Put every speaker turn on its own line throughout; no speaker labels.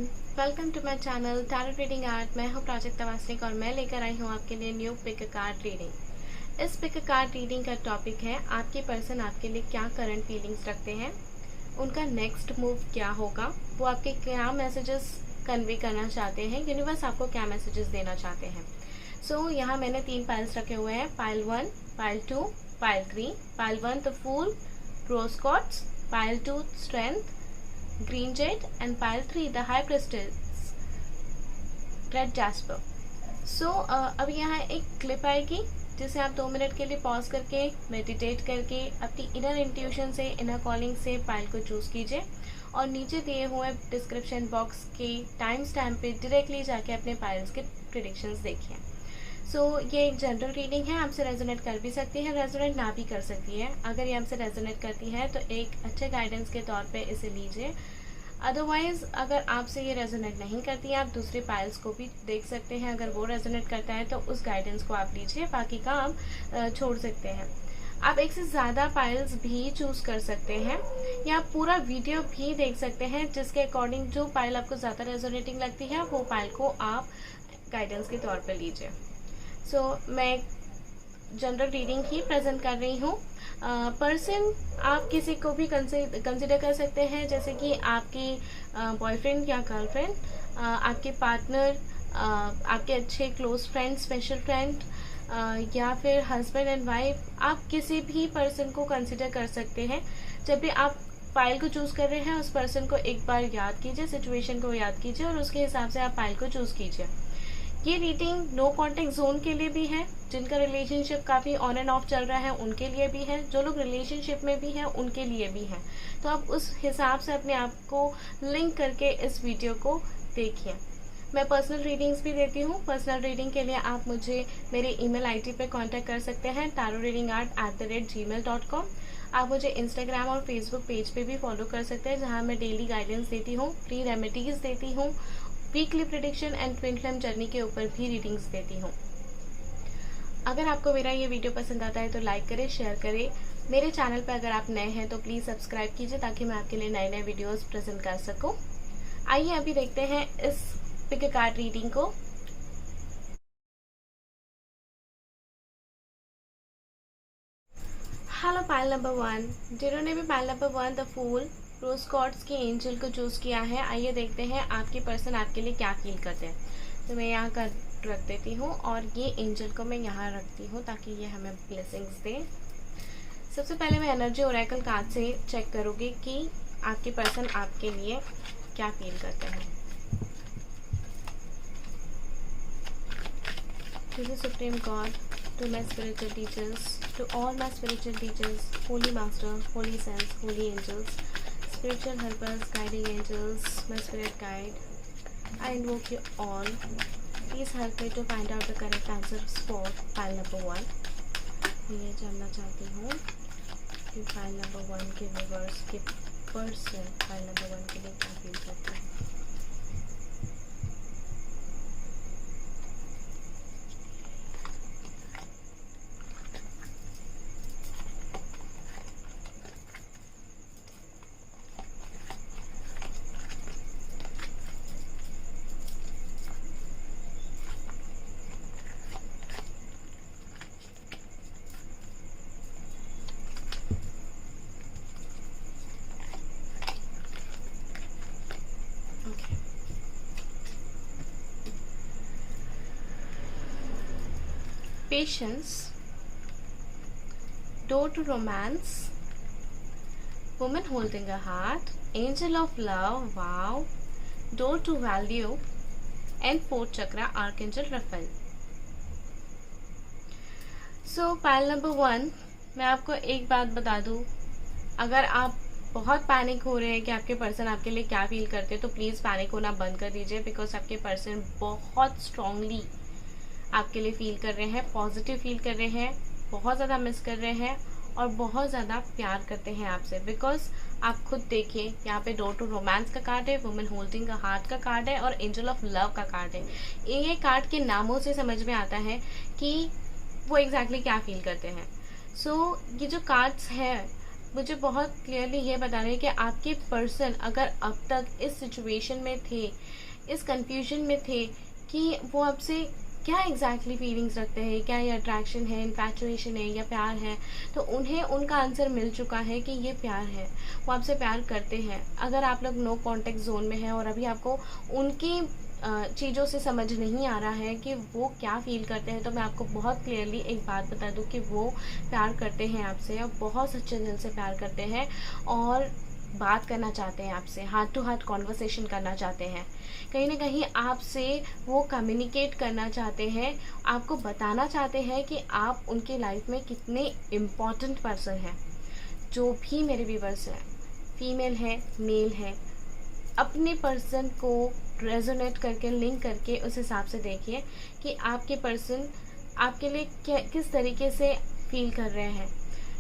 Everyone, welcome to my channel tarot reading art. मैं हूं प्राजक्ता वासनिक और मैं लेकर आई हूं आपके लिए न्यू पिक कार्ड रीडिंग। इस पिक कार्ड रीडिंग का टॉपिक है आपके पर्सन आपके लिए क्या करंट फीलिंग्स रखते हैं, उनका नेक्स्ट मूव क्या होगा, वो आपके क्या मैसेजेस कन्वे करना चाहते हैं, यूनिवर्स आपको क्या मैसेजेस देना चाहते हैं। यहाँ मैंने 3 पाइल्स रखे हुए हैं, pile 1, pile 2, pile 3। Pile 1 the fool, rose quartz, pile 2 strength, green jade, and pile 3 the high priestess, red jasper. अब यहाँ एक क्लिप आएगी जिसे आप 2 मिनट के लिए पॉज करके मेडिटेट करके अपनी इनर इंट्यूशन से, इनर कॉलिंग से पाइल को चूज कीजिए और नीचे दिए हुए डिस्क्रिप्शन बॉक्स के टाइम स्टैम्प पे डायरेक्टली जाके अपने पाइल्स के प्रेडिक्शंस देखिए। ये एक जनरल रीडिंग है, आपसे रेजोनेट कर भी सकती है, रेजोनेट ना भी कर सकती है। अगर ये आपसे रेजोनेट करती है तो एक अच्छे गाइडेंस के तौर पे इसे लीजिए। अदरवाइज अगर आपसे ये रेजोनेट नहीं करती है, आप दूसरे पाइल्स को भी देख सकते हैं। अगर वो रेजोनेट करता है तो उस गाइडेंस को आप लीजिए, बाकी का आप छोड़ सकते हैं। आप एक से ज़्यादा पाइल्स भी चूज कर सकते हैं या आप पूरा वीडियो भी देख सकते हैं, जिसके अकॉर्डिंग जो पाइल आपको ज़्यादा रेजोनेटिंग लगती है वो पाइल को आप गाइडेंस के तौर पर लीजिए। मैं जनरल रीडिंग ही प्रेजेंट कर रही हूँ। पर्सन आप किसी को भी कंसिडर कर सकते हैं, जैसे कि आपके बॉयफ्रेंड या गर्लफ्रेंड, आपके पार्टनर, आपके अच्छे क्लोज फ्रेंड, स्पेशल फ्रेंड, या फिर हस्बैंड एंड वाइफ। आप किसी भी पर्सन को कंसिडर कर सकते हैं। जब भी आप फाइल को चूज कर रहे हैं, उस पर्सन को एक बार याद कीजिए, सिचुएशन को याद कीजिए और उसके हिसाब से आप फाइल को चूज कीजिए। ये रीडिंग नो कॉन्टेक्ट जोन के लिए भी है, जिनका रिलेशनशिप काफ़ी ऑन एंड ऑफ चल रहा है उनके लिए भी है, जो लोग रिलेशनशिप में भी हैं उनके लिए भी है। तो आप उस हिसाब से अपने आप को लिंक करके इस वीडियो को देखिए। मैं पर्सनल रीडिंग्स भी देती हूँ। पर्सनल रीडिंग के लिए आप मुझे मेरे ईमेल आईडी पे कांटेक्ट कर सकते हैं, taroreadingart@gmail.com। आप मुझे इंस्टाग्राम और फेसबुक पेज पे भी फॉलो कर सकते हैं, जहाँ मैं डेली गाइडेंस देती हूँ, फ्री रेमेडीज देती हूँ, weekly prediction and twin flame journey के ऊपर भी रीडिंग्स देती हूँ। अगर आपको मेरा ये वीडियो पसंद आता है तो लाइक करें, शेयर करें। मेरे चैनल पर अगर आप नए हैं तो प्लीज़ सब्सक्राइब कीजिए ताकि मैं आपके लिए नए नए वीडियोस प्रेजेंट कर सकूं। आइए अभी देखते हैं इस पिक कार्ड रीडिंग को। हेलो पाइल नंबर 1, जिन्होंने भी pile number 1 the fool, rose quartz की एंजल को चूज किया है, आइए देखते हैं आपके पर्सन आपके लिए क्या फील करते हैं। तो मैं यहाँ कर रख देती हूँ और ये एंजल को मैं यहाँ रखती हूँ ताकि ये हमें ब्लेसिंग्स दे। सबसे पहले मैं एनर्जी ओरेकल कार्ड से चेक करूँगी कि आपके पर्सन आपके लिए क्या फील करते हैं। To the supreme God, to my spiritual teachers, to all my spiritual teachers, holy master, holy saints, holy angels, spiritual helpers, guiding angels, my spirit guide, I invoke you all. Please help me to find out the correct answers for file number 1. मैं ये जानना चाहती हूँ कि file number 1 के viewers के person file number 1 के लिए क्या फील करते हैं। Patience, door to romance, woman holding a heart, angel of love, wow, door to value, and 4th chakra, archangel Raphael. Pile number 1, मैं आपको एक बात बता दूं, अगर आप बहुत पैनिक हो रहे हैं कि आपके पर्सन आपके लिए क्या फील करते हैं तो प्लीज़ पैनिक होना बंद कर दीजिए, बिकॉज आपके पर्सन बहुत स्ट्रांगली आपके लिए फील कर रहे हैं, पॉजिटिव फील कर रहे हैं, बहुत ज़्यादा मिस कर रहे हैं और बहुत ज़्यादा प्यार करते हैं आपसे। बिकॉज आप खुद देखिए, यहाँ पे डोर टू रोमांस का कार्ड है, वुमेन होल्डिंग का हार्ट का कार्ड है और एंजल ऑफ लव का कार्ड है। ये कार्ड के नामों से समझ में आता है कि वो एग्जैक्टली क्या फील करते हैं। ये जो कार्ड्स हैं मुझे बहुत क्लियरली ये बता रहे हैं कि आपके पर्सन अगर अब तक इस सिचुएशन में थे, इस कंफ्यूजन में थे कि वो आपसे क्या एग्जैक्टली फीलिंग्स रखते हैं, क्या ये अट्रैक्शन है, इन्फैचुएशन है या प्यार है, तो उन्हें उनका आंसर मिल चुका है कि ये प्यार है, वो आपसे प्यार करते हैं। अगर आप लोग नो कॉन्टेक्ट जोन में हैं और अभी आपको उनकी चीज़ों से समझ नहीं आ रहा है कि वो क्या फील करते हैं, तो मैं आपको बहुत क्लियरली एक बात बता दूं कि वो प्यार करते हैं आपसे और बहुत सच्चे दिल से प्यार करते हैं और बात करना चाहते हैं आपसे, हार्ट टू हार्ट कॉन्वर्सेशन करना चाहते हैं। कहीं ना कहीं आपसे वो कम्युनिकेट करना चाहते हैं, आपको बताना चाहते हैं कि आप उनकी लाइफ में कितने इम्पॉर्टेंट पर्सन हैं। जो भी मेरे व्यूवर्स हैं, फीमेल है मेल है, अपने पर्सन को रेजोनेट करके लिंक करके उस हिसाब से देखिए कि आपके पर्सन आपके लिए किस तरीके से फील कर रहे हैं।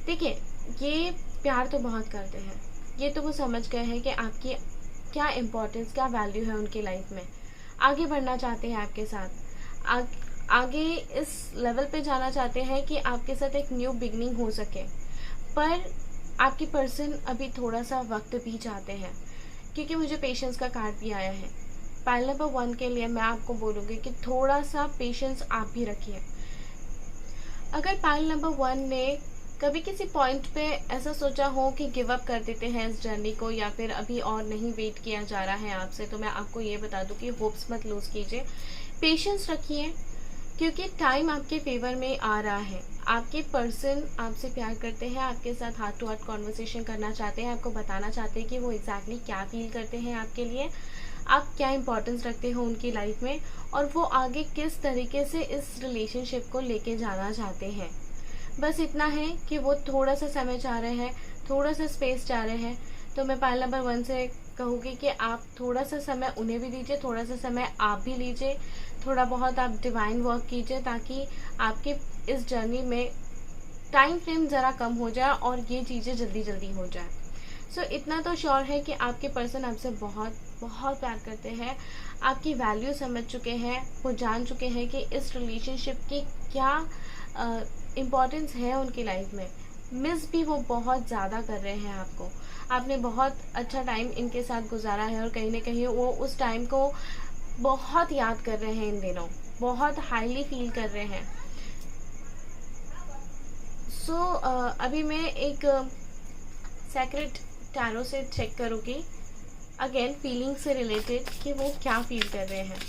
देखिए, ये प्यार तो बहुत करते हैं, ये तो वो समझ गए हैं कि आपकी क्या इम्पोर्टेंस, क्या वैल्यू है उनकी लाइफ में। आगे बढ़ना चाहते हैं आपके साथ, आगे इस लेवल पे जाना चाहते हैं कि आपके साथ एक न्यू बिगनिंग हो सके। पर आपकी पर्सन अभी थोड़ा सा वक्त भी चाहते हैं, क्योंकि मुझे पेशेंस का कार्ड भी आया है। पाइल नंबर 1 के लिए मैं आपको बोलूँगी कि थोड़ा सा पेशेंस आप भी रखिए। अगर पाइल नंबर 1 ने कभी किसी पॉइंट पे ऐसा सोचा हो कि गिव अप कर देते हैं इस जर्नी को, या फिर अभी और नहीं वेट किया जा रहा है आपसे, तो मैं आपको ये बता दूं कि होप्स मत लूज कीजिए, पेशेंस रखिए, क्योंकि टाइम आपके फेवर में आ रहा है। आपके पर्सन आपसे प्यार करते हैं, आपके साथ हार्ट टू हार्ट कॉन्वर्सेशन करना चाहते हैं, आपको बताना चाहते हैं कि वो एग्जैक्टली क्या फील करते हैं आपके लिए, आप क्या इंपॉर्टेंस रखते हो उनकी लाइफ में, और वो आगे किस तरीके से इस रिलेशनशिप को लेके जाना चाहते हैं। बस इतना है कि वो थोड़ा सा समय चाह रहे हैं, थोड़ा सा स्पेस चाह रहे हैं। तो मैं पाइल नंबर 1 से कहूँगी कि आप थोड़ा सा समय उन्हें भी दीजिए, थोड़ा सा समय आप भी लीजिए, थोड़ा बहुत आप डिवाइन वर्क कीजिए, ताकि आपके इस जर्नी में टाइम फ्रेम ज़रा कम हो जाए और ये चीज़ें जल्दी जल्दी हो जाए। सो इतना तो श्योर है कि आपके पर्सन आपसे बहुत बहुत प्यार करते हैं, आपकी वैल्यू समझ चुके हैं, वो जान चुके हैं कि इस रिलेशनशिप की क्या इम्पोर्टेंस है उनकी लाइफ में। मिस भी वो बहुत ज़्यादा कर रहे हैं आपको, आपने बहुत अच्छा टाइम इनके साथ गुजारा है और कहीं ना कहीं वो उस टाइम को बहुत याद कर रहे हैं, इन दिनों बहुत हाईली फील कर रहे हैं। सो अभी मैं एक सेक्रेट टैरो से चेक करूँगी अगेन फीलिंग से रिलेटेड कि वो क्या फील कर रहे हैं।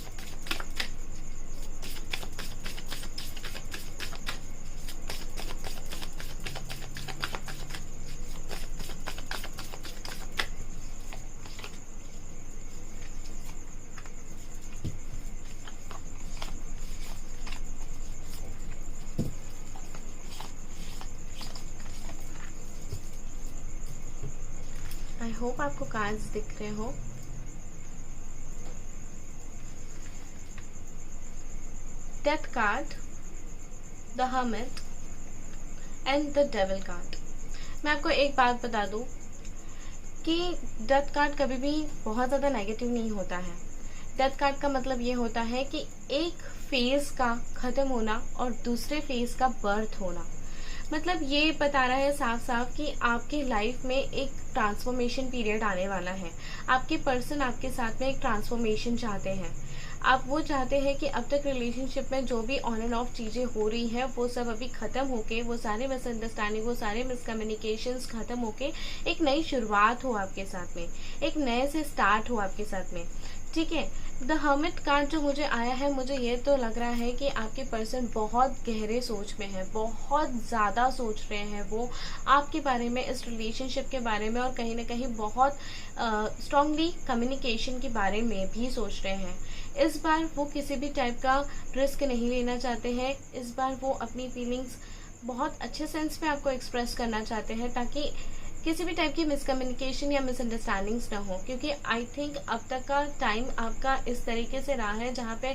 आई होप आपको कार्ड्स दिख रहे हो। Death card, the hermit and the devil card. मैं आपको एक बात बता दूं कि डेथ कार्ड कभी भी बहुत ज़्यादा नेगेटिव नहीं होता है। डेथ कार्ड का मतलब ये होता है कि एक फेज का ख़त्म होना और दूसरे फेज का बर्थ होना। मतलब ये बता रहा है साफ साफ कि आपके लाइफ में एक ट्रांसफॉर्मेशन पीरियड आने वाला है। आपके पर्सन आपके साथ में एक ट्रांसफॉर्मेशन चाहते हैं। आप वो चाहते हैं कि अब तक रिलेशनशिप में जो भी ऑन एंड ऑफ चीज़ें हो रही हैं वो सब अभी ख़त्म होके, वो सारे मिसअंडरस्टैंडिंग, वो सारे मिसकम्युनिकेशंस ख़त्म होके एक नई शुरुआत हो आपके साथ में, एक नए से स्टार्ट हो आपके साथ में। ठीक है, द हर्मिट कार्ड जो मुझे आया है, मुझे ये तो लग रहा है कि आपके पर्सन बहुत गहरे सोच में है, बहुत ज़्यादा सोच रहे हैं वो आपके बारे में, इस रिलेशनशिप के बारे में, और कहीं ना कहीं बहुत स्ट्रांगली कम्युनिकेशन के बारे में भी सोच रहे हैं। इस बार वो किसी भी टाइप का रिस्क नहीं लेना चाहते हैं। इस बार वो अपनी फीलिंग्स बहुत अच्छे सेंस में आपको एक्सप्रेस करना चाहते हैं, ताकि किसी भी टाइप की मिसकम्युनिकेशन या मिसअंडरस्टैंडिंग्स ना हो। क्योंकि आई थिंक अब तक का टाइम आपका इस तरीके से रहा है जहाँ पे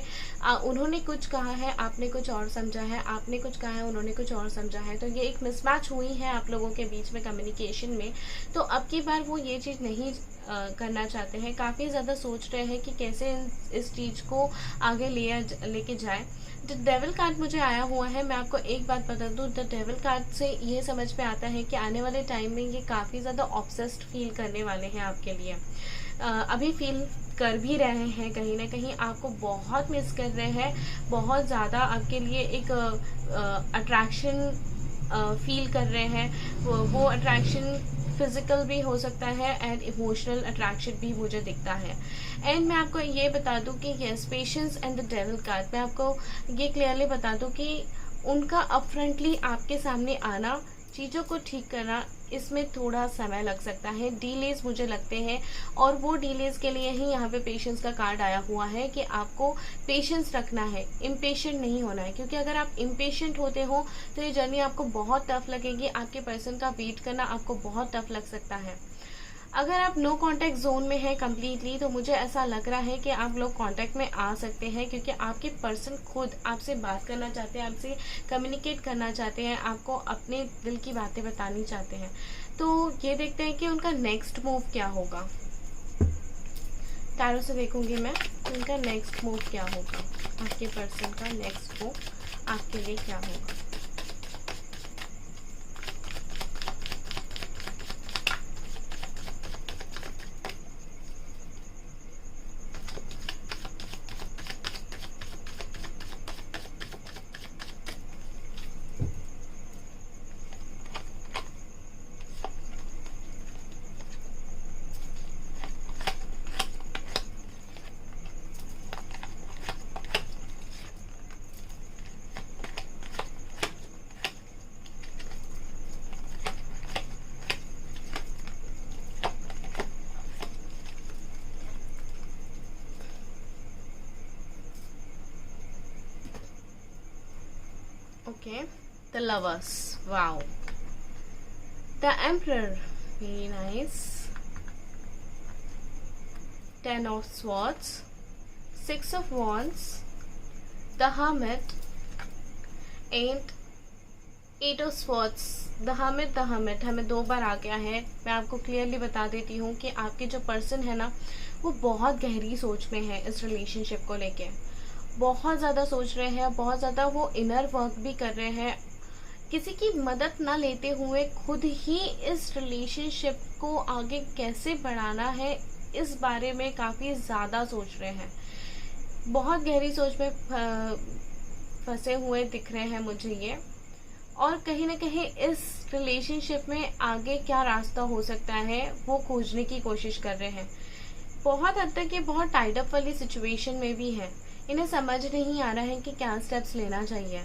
उन्होंने कुछ कहा है, आपने कुछ और समझा है, आपने कुछ कहा है, उन्होंने कुछ और समझा है, तो ये एक मिसमैच हुई है आप लोगों के बीच में कम्युनिकेशन में। तो अब की बार वो ये चीज़ नहीं करना चाहते हैं, काफ़ी ज़्यादा सोच रहे हैं कि कैसे इस चीज़ को आगे लेके जाए। द डेविल कार्ड मुझे आया हुआ है। मैं आपको एक बात बता दूं, द डेविल कार्ड से ये समझ में आता है कि आने वाले टाइम में ये काफ़ी ज़्यादा ऑब्सेस्ड फील करने वाले हैं आपके लिए। अभी फील कर भी रहे हैं, कहीं ना कहीं आपको बहुत मिस कर रहे हैं, बहुत ज़्यादा आपके लिए एक अट्रैक्शन फील कर रहे हैं। वो अट्रैक्शन फिजिकल भी हो सकता है एंड इमोशनल अट्रैक्शन भी मुझे दिखता है। एंड मैं आपको ये बता दूं कि yes, patience and the devil card, मैं आपको ये क्लियरली बता दूं कि उनका अपफ्रंटली आपके सामने आना, चीज़ों को ठीक करना, इसमें थोड़ा समय लग सकता है, डीलेज मुझे लगते हैं। और वो डीलेज के लिए ही यहाँ पे पेशेंस का कार्ड आया हुआ है कि आपको पेशेंस रखना है, इम्पेशेंट नहीं होना है। क्योंकि अगर आप इम्पेशेंट होते हो तो ये जर्नी आपको बहुत टफ लगेगी, आपके पर्सन का वेट करना आपको बहुत टफ लग सकता है। अगर आप नो कांटेक्ट जोन में है कम्प्लीटली, तो मुझे ऐसा लग रहा है कि आप लोग कांटेक्ट में आ सकते हैं, क्योंकि आपके पर्सन खुद आपसे बात करना चाहते हैं, आपसे कम्युनिकेट करना चाहते हैं, आपको अपने दिल की बातें बतानी चाहते हैं। तो ये देखते हैं कि उनका नेक्स्ट मूव क्या होगा। टैरो से देखूंगी मैं उनका नेक्स्ट मूव क्या होगा, आपके पर्सन का नेक्स्ट मूव आपके लिए क्या होगा। Okay, the lovers. Wow. The Emperor. Very nice. 10 of Swords. 6 of Wands. The Hermit. And 8 of Swords. The Hermit हमें 2 बार आ गया है। मैं आपको क्लियरली बता देती हूँ कि आपके जो पर्सन है ना, वो बहुत गहरी सोच में है इस रिलेशनशिप को लेके। बहुत ज़्यादा सोच रहे हैं, बहुत ज़्यादा वो इनर वर्क भी कर रहे हैं। किसी की मदद ना लेते हुए खुद ही इस रिलेशनशिप को आगे कैसे बढ़ाना है, इस बारे में काफ़ी ज़्यादा सोच रहे हैं। बहुत गहरी सोच में फंसे हुए दिख रहे हैं मुझे ये। और कहीं ना कहीं इस रिलेशनशिप में आगे क्या रास्ता हो सकता है, वो खोजने की कोशिश कर रहे हैं। बहुत हद तक ये बहुत टाइड अप वाली सिचुएशन में भी है, इन्हें समझ नहीं आ रहा है कि क्या स्टेप्स लेना चाहिए।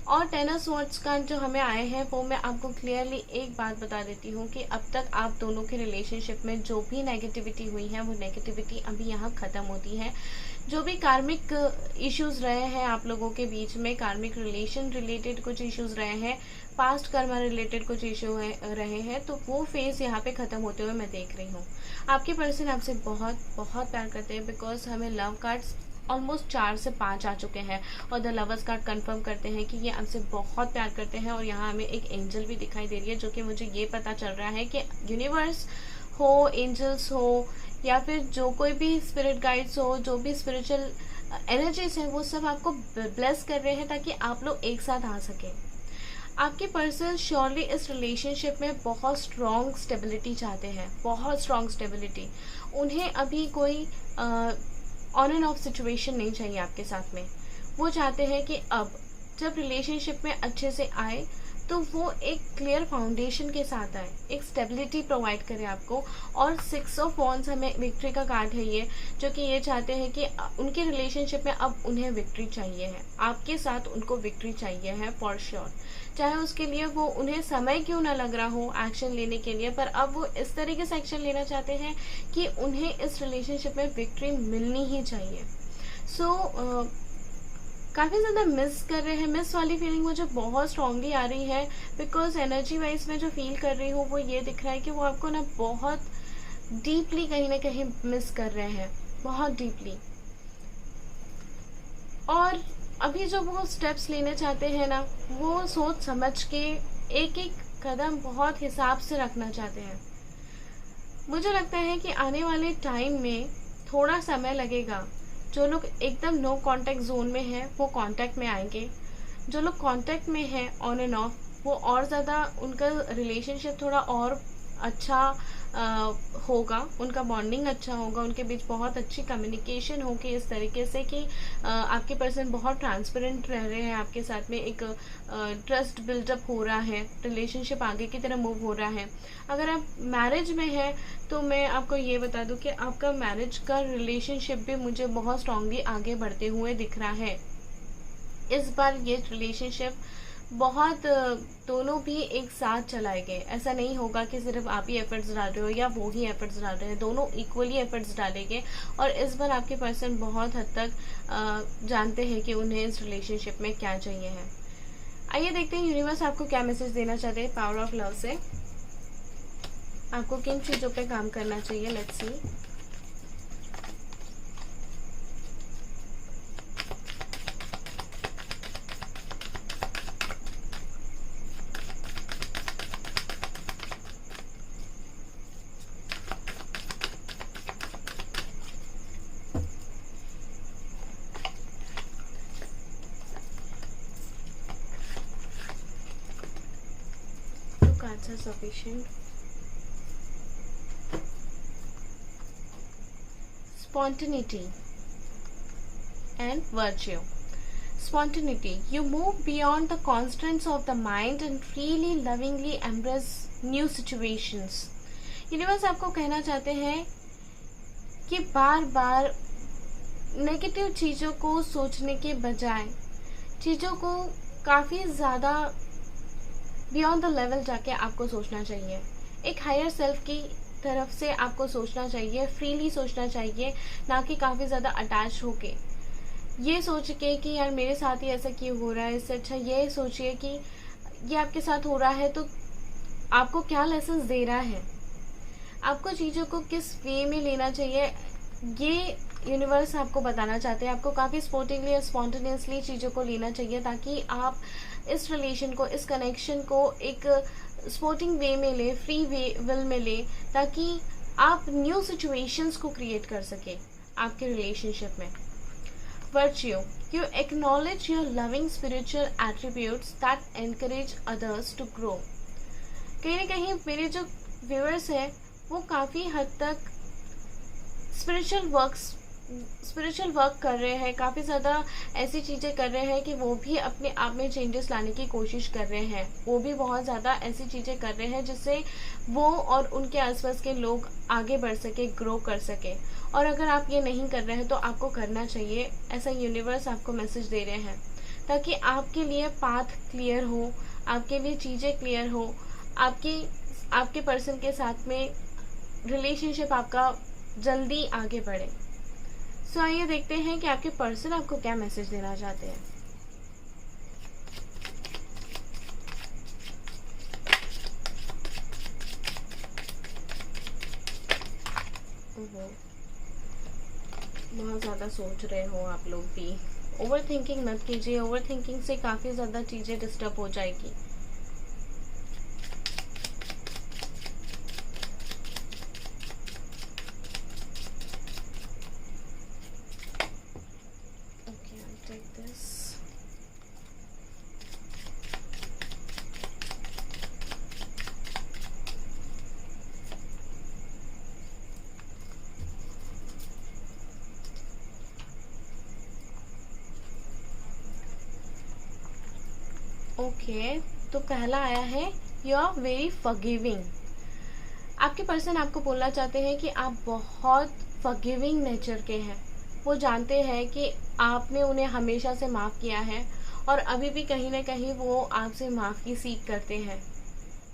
और 10 ऑफ स्वॉर्ड्स का जो हमें आए हैं, वो मैं आपको क्लियरली एक बात बता देती हूँ कि अब तक आप दोनों के रिलेशनशिप में जो भी नेगेटिविटी हुई है, वो नेगेटिविटी अभी यहाँ ख़त्म होती है। जो भी कार्मिक इश्यूज रहे हैं आप लोगों के बीच में, कार्मिक रिलेशन रिलेटेड कुछ इश्यूज रहे हैं, पास्ट कर्मा रिलेटेड कुछ इशू रहे हैं, तो वो फेज यहाँ पे ख़त्म होते हुए मैं देख रही हूँ। आपके पर्सन आपसे बहुत बहुत प्यार करते हैं, बिकॉज हमें लव कार्ड्स ऑलमोस्ट 4 से 5 आ चुके हैं और द लवर्स कार्ड कंफर्म करते हैं कि ये हमसे बहुत प्यार करते हैं। और यहाँ हमें एक एंजल भी दिखाई दे रही है, जो कि मुझे ये पता चल रहा है कि यूनिवर्स हो, एंजल्स हो, या फिर जो कोई भी स्पिरिट गाइड्स हो, जो भी स्पिरिचुअल एनर्जीज हैं, वो सब आपको ब्लेस कर रहे हैं ताकि आप लोग एक साथ आ सकें। आपके पर्सन श्योरली इस रिलेशनशिप में बहुत स्ट्रॉन्ग स्टेबिलिटी चाहते हैं, बहुत स्ट्रॉन्ग स्टेबिलिटी। उन्हें अभी कोई ऑन एंड ऑफ सिचुएशन नहीं चाहिए आपके साथ में। वो चाहते हैं कि अब जब रिलेशनशिप में अच्छे से आए तो वो एक क्लियर फाउंडेशन के साथ आए, एक स्टेबिलिटी प्रोवाइड करे आपको। और 6 ऑफ वॉन्ड्स हमें विक्ट्री का कार्ड है ये, जो कि ये चाहते हैं कि उनके रिलेशनशिप में अब उन्हें विक्ट्री चाहिए है, आपके साथ उनको विक्ट्री चाहिए है फॉर श्योर। चाहे उसके लिए वो उन्हें समय क्यों ना लग रहा हो एक्शन लेने के लिए, पर अब वो इस तरीके से एक्शन लेना चाहते हैं कि उन्हें इस रिलेशनशिप में विक्ट्री मिलनी ही चाहिए। सो काफ़ी ज़्यादा मिस कर रहे हैं। मिस वाली फीलिंग मुझे बहुत स्ट्रांगली आ रही है, बिकॉज एनर्जी वाइज में जो फील कर रही हूँ वो ये दिख रहा है कि वो आपको ना बहुत डीपली कहीं ना कहीं मिस कर रहे हैं, बहुत डीपली। और अभी जो वो स्टेप्स लेने चाहते हैं ना, वो सोच समझ के एक एक कदम बहुत हिसाब से रखना चाहते हैं। मुझे लगता है कि आने वाले टाइम में थोड़ा समय लगेगा। जो लोग एकदम नो कांटेक्ट जोन में हैं वो कांटेक्ट में आएंगे, जो लोग कांटेक्ट में हैं ऑन एंड ऑफ, वो और ज़्यादा उनका रिलेशनशिप थोड़ा और अच्छा होगा, उनका बॉन्डिंग अच्छा होगा, उनके बीच बहुत अच्छी कम्युनिकेशन होगी इस तरीके से कि आपके पर्सन बहुत ट्रांसपेरेंट रह रहे हैं आपके साथ में, एक ट्रस्ट बिल्डअप हो रहा है, रिलेशनशिप आगे की तरह मूव हो रहा है। अगर आप मैरिज में हैं तो मैं आपको ये बता दूं कि आपका मैरिज का रिलेशनशिप भी मुझे बहुत स्ट्रांगली आगे बढ़ते हुए दिख रहा है। इस बार ये रिलेशनशिप बहुत दोनों भी एक साथ चलाए गए। ऐसा नहीं होगा कि सिर्फ आप ही एफर्ट्स डाल रहे हो या वो ही एफर्ट्स डाल रहे हैं, दोनों इक्वली एफर्ट्स डालेंगे। और इस बार आपके पर्सन बहुत हद तक जानते हैं कि उन्हें इस रिलेशनशिप में क्या चाहिए है। आइए देखते हैं यूनिवर्स आपको क्या मैसेज देना चाहते हैं पावर ऑफ लव से। आपको किन चीज़ों पे काम करना चाहिए, let's see. Cards are sufficient. Spontaneity and virtue. Spontaneity. You move beyond the constraints of the mind and freely, lovingly embrace new situations. Universe आपको कहना चाहते हैं कि बार बार नेगेटिव चीज़ों को सोचने के बजाय चीज़ों को काफ़ी ज़्यादा बियॉन्ड द लेवल जाके आपको सोचना चाहिए। एक हायर सेल्फ की तरफ से आपको सोचना चाहिए, फ्रीली सोचना चाहिए, ना कि काफ़ी ज़्यादा अटैच होके ये सोच के कि यार मेरे साथ ही ऐसा क्यों हो रहा है। इससे अच्छा ये सोचिए कि ये आपके साथ हो रहा है तो आपको क्या लेसन दे रहा है, आपको चीज़ों को किस वे में लेना चाहिए, ये यूनिवर्स आपको बताना चाहते हैं। आपको काफ़ी स्पोर्टिवली और स्पॉन्टेनियसली चीज़ों को लेना चाहिए ताकि आप इस रिलेशन को, इस कनेक्शन को एक स्पोर्टिंग वे में ले, फ्री वे विल में ले, ताकि आप न्यू सिचुएशंस को क्रिएट कर सके आपके रिलेशनशिप में। Virtue, you acknowledge your loving spiritual attributes that encourage others to grow. कहीं ना कहीं मेरे जो व्यूअर्स हैं वो काफ़ी हद तक स्पिरिचुअल वर्क कर रहे हैं, काफ़ी ज़्यादा ऐसी चीज़ें कर रहे हैं कि वो भी अपने आप में चेंजेस लाने की कोशिश कर रहे हैं। वो भी बहुत ज़्यादा ऐसी चीज़ें कर रहे हैं जिससे वो और उनके आसपास के लोग आगे बढ़ सके, ग्रो कर सके। और अगर आप ये नहीं कर रहे हैं तो आपको करना चाहिए, ऐसा यूनिवर्स आपको मैसेज दे रहे हैं, ताकि आपके लिए पाथ क्लियर हो, आपके लिए चीज़ें क्लियर हो, आपके पर्सन के साथ में रिलेशनशिप आपका जल्दी आगे बढ़े। सो आइए देखते हैं कि आपके पर्सन आपको क्या मैसेज देना चाहते हैं। बहुत ज़्यादा सोच रहे हो आप लोग भी। ओवर थिंकिंग मत कीजिए, ओवर थिंकिंग से काफ़ी ज़्यादा चीज़ें डिस्टर्ब हो जाएगी। ओके, तो पहला आया है यू आर वेरी फॉरगिविंग। आपके पर्सन आपको बोलना चाहते हैं कि आप बहुत फॉरगिविंग नेचर के हैं। वो जानते हैं कि आपने उन्हें हमेशा से माफ़ किया है और अभी भी कहीं ना कहीं वो आपसे माफ़ी सीख करते हैं।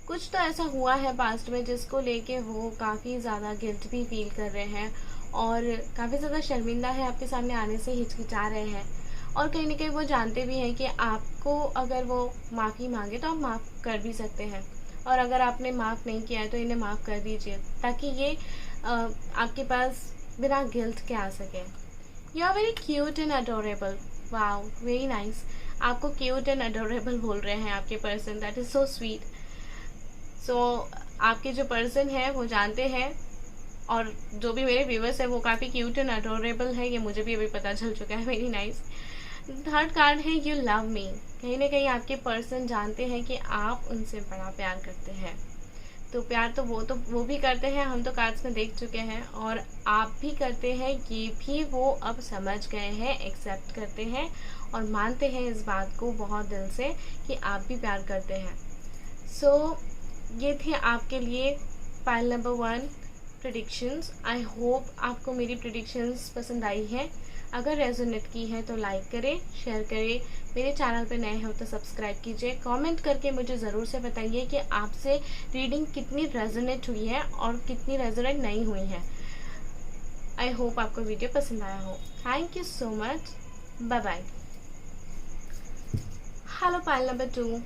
कुछ तो ऐसा हुआ है पास्ट में जिसको लेके वो काफ़ी ज़्यादा गिल्ट भी फील कर रहे हैं और काफ़ी ज़्यादा शर्मिंदा है, आपके सामने आने से हिचकिचा रहे हैं। और कहीं ना कहीं वो जानते भी हैं कि आपको अगर वो माफ़ी मांगे तो आप माफ़ कर भी सकते हैं, और अगर आपने माफ़ नहीं किया है तो इन्हें माफ़ कर दीजिए ताकि ये आपके पास बिना गिल्ट के आ सके। You are very cute and adorable. Wow, very nice. आपको क्यूट एंड अडोरेबल बोल रहे हैं आपके person, that is so sweet. So आपके जो पर्सन है वो जानते हैं, और जो भी मेरे व्यूवर्स है वो काफ़ी क्यूट एंड अडोरेबल है, ये मुझे भी अभी पता चल चुका है। Very nice. थर्ड कार्ड है यू लव मी। कहीं ना कहीं आपके पर्सन जानते हैं कि आप उनसे बड़ा प्यार करते हैं। तो प्यार तो वो भी करते हैं, हम तो कार्ड्स में देख चुके हैं, और आप भी करते हैं, ये भी वो अब समझ गए हैं, एक्सेप्ट करते हैं और मानते हैं इस बात को बहुत दिल से कि आप भी प्यार करते हैं। सो ये थे आपके लिए pile number 1 predictions. I hope आपको मेरी प्रेडिक्शंस पसंद आई हैं। अगर रेजोनेट की है तो लाइक करें, शेयर करें, मेरे चैनल पे नए हो तो सब्सक्राइब कीजिए। कमेंट करके मुझे ज़रूर से बताइए कि आपसे रीडिंग कितनी रेजोनेट हुई है और कितनी रेजोनेट नहीं हुई है। आई होप आपको वीडियो पसंद आया हो। Thank you so much, bye bye. Hello pile number 2,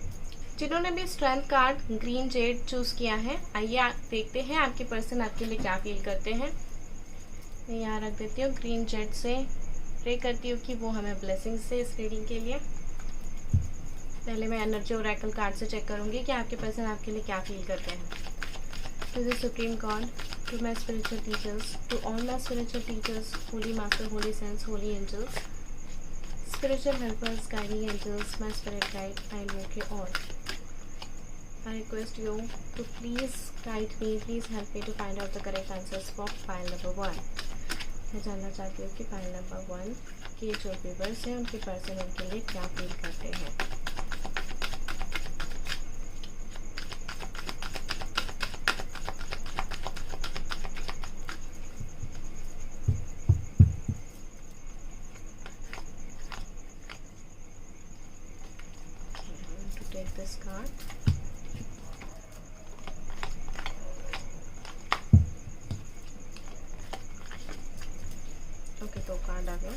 जिन्होंने भी strength card green jade choose किया है, आइए देखते हैं आपके पर्सन आपके लिए क्या फील करते हैं। मैं यहाँ रख देती हूँ, ग्रीन जेड से प्रे करती हूँ कि वो हमें ब्लेसिंग्स से इस रीडिंग के लिए। पहले मैं एनर्जी ओरेकल कार्ड से चेक करूँगी कि आपके पर्सन आपके लिए क्या फील करते हैं। To the supreme God, to my spiritual teachers, to all my spiritual teachers, holy master, holy saints, holy angels, spiritual helpers, guiding angels, my spirit guide, I invoke you all. I request you to please guide me, please help me to find out the correct answers for pile number 1. मैं जानना चाहती हूँ कि pile number 1 के जो viewers हैं उनके person उनके लिए क्या फील करते हैं। Take this card. ओके, तो कार्ड आ गया।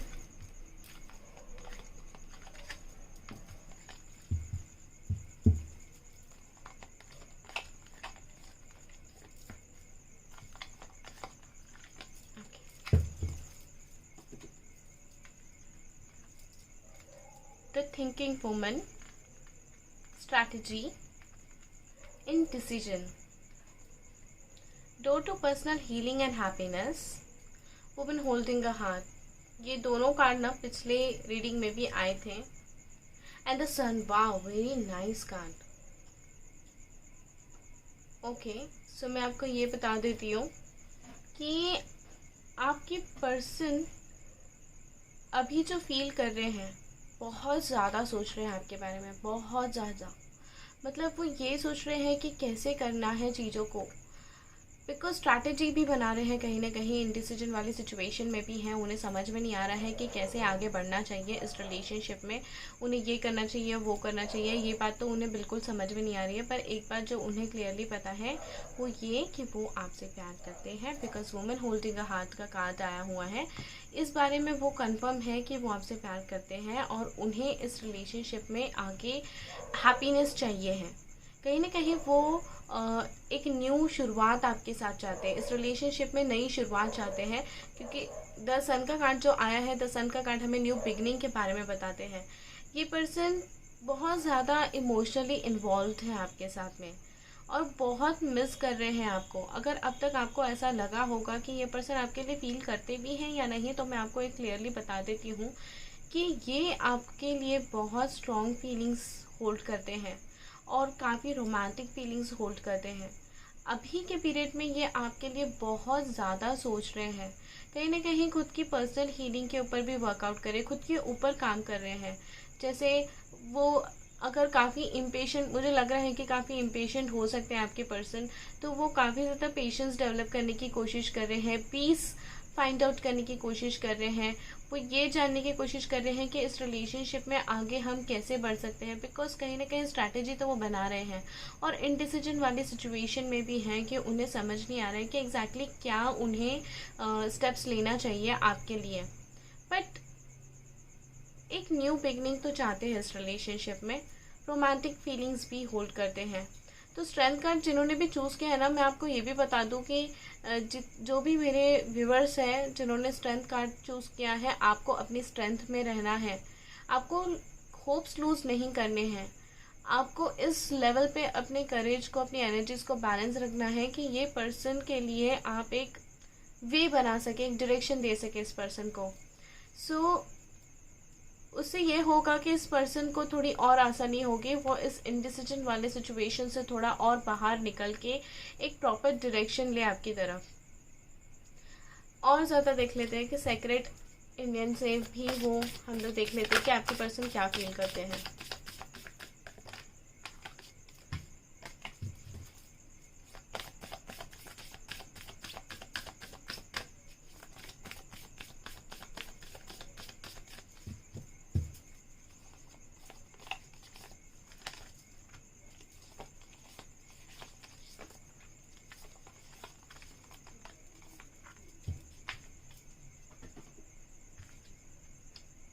The thinking woman, strategy, indecision, door to personal healing and happiness, woman holding a heart. ये दोनों कार्ड ना पिछले रीडिंग में भी आए थे। And the sun, wow, very nice card. Okay, so मैं आपको ये बता देती हूँ कि आपके पर्सन अभी जो फील कर रहे हैं, बहुत ज़्यादा सोच रहे हैं आपके बारे में, बहुत ज़्यादा। मतलब वो ये सोच रहे हैं कि कैसे करना है चीज़ों को, बिकॉज स्ट्रैटेजी भी बना रहे हैं, कहीं ना कहीं इंडिसीजन वाली सिचुएशन में भी हैं। उन्हें समझ में नहीं आ रहा है कि कैसे आगे बढ़ना चाहिए इस रिलेशनशिप में। उन्हें ये करना चाहिए, वो करना चाहिए, ये बात तो उन्हें बिल्कुल समझ में नहीं आ रही है। पर एक बात जो उन्हें क्लियरली पता है वो ये कि वो आपसे प्यार करते हैं, because woman holding a heart का कार्ड आया हुआ है। इस बारे में वो कंफर्म है कि वो आपसे प्यार करते हैं और उन्हें इस रिलेशनशिप में आगे हैप्पीनेस चाहिए है। कहीं ना कहीं वो एक न्यू शुरुआत आपके साथ चाहते हैं, इस रिलेशनशिप में नई शुरुआत चाहते हैं, क्योंकि द सन का कार्ड जो आया है, द सन का कार्ड हमें न्यू बिगनिंग के बारे में बताते हैं। ये पर्सन बहुत ज़्यादा इमोशनली इन्वॉल्व है आपके साथ में और बहुत मिस कर रहे हैं आपको। अगर अब तक आपको ऐसा लगा होगा कि ये पर्सन आपके लिए फील करते भी हैं या नहीं, तो मैं आपको एक क्लियरली बता देती हूँ कि ये आपके लिए बहुत स्ट्रॉन्ग फीलिंग्स होल्ड करते हैं और काफ़ी रोमांटिक फीलिंग्स होल्ड करते हैं। अभी के पीरियड में ये आपके लिए बहुत ज़्यादा सोच रहे हैं, कहीं ना कहीं खुद की पर्सनल हीलिंग के ऊपर भी वर्कआउट करें, खुद के ऊपर काम कर रहे हैं। जैसे वो अगर काफ़ी इम्पेशेंट, मुझे लग रहा है कि काफ़ी इम्पेशेंट हो सकते हैं आपके पर्सन, तो वो काफ़ी ज़्यादा पेशेंस डेवलप करने की कोशिश कर रहे हैं, पीस फाइंड आउट करने की कोशिश कर रहे हैं। वो ये जानने की कोशिश कर रहे हैं कि इस रिलेशनशिप में आगे हम कैसे बढ़ सकते हैं, बिकॉज कहीं ना कहीं स्ट्रैटेजी तो वो बना रहे हैं और इनडिसीजन वाली सिचुएशन में भी हैं कि उन्हें समझ नहीं आ रहा है कि एग्जैक्टली क्या उन्हें स्टेप्स लेना चाहिए आपके लिए। बट एक न्यू बिगनिंग तो चाहते हैं इस रिलेशनशिप में, रोमांटिक फीलिंग्स भी होल्ड करते हैं। तो स्ट्रेंथ कार्ड जिन्होंने भी चूज़ किया है ना, मैं आपको ये भी बता दूं कि जो भी मेरे व्यूवर्स हैं जिन्होंने स्ट्रेंथ कार्ड चूज़ किया है, आपको अपनी स्ट्रेंथ में रहना है, आपको होप्स लूज़ नहीं करने हैं, आपको इस लेवल पे अपने करेज को, अपनी एनर्जीज को बैलेंस रखना है कि ये पर्सन के लिए आप एक वे बना सके, एक डायरेक्शन दे सके इस पर्सन को। सो उससे ये होगा कि इस पर्सन को थोड़ी और आसानी होगी, वो इस इनडिसिजन वाले सिचुएशन से थोड़ा और बाहर निकल के एक प्रॉपर डायरेक्शन ले आपकी तरफ। और ज़्यादा देख लेते हैं कि सेक्रेट इंडियन से भी वो हम लोग देख लेते हैं कि आपके पर्सन क्या फील करते हैं।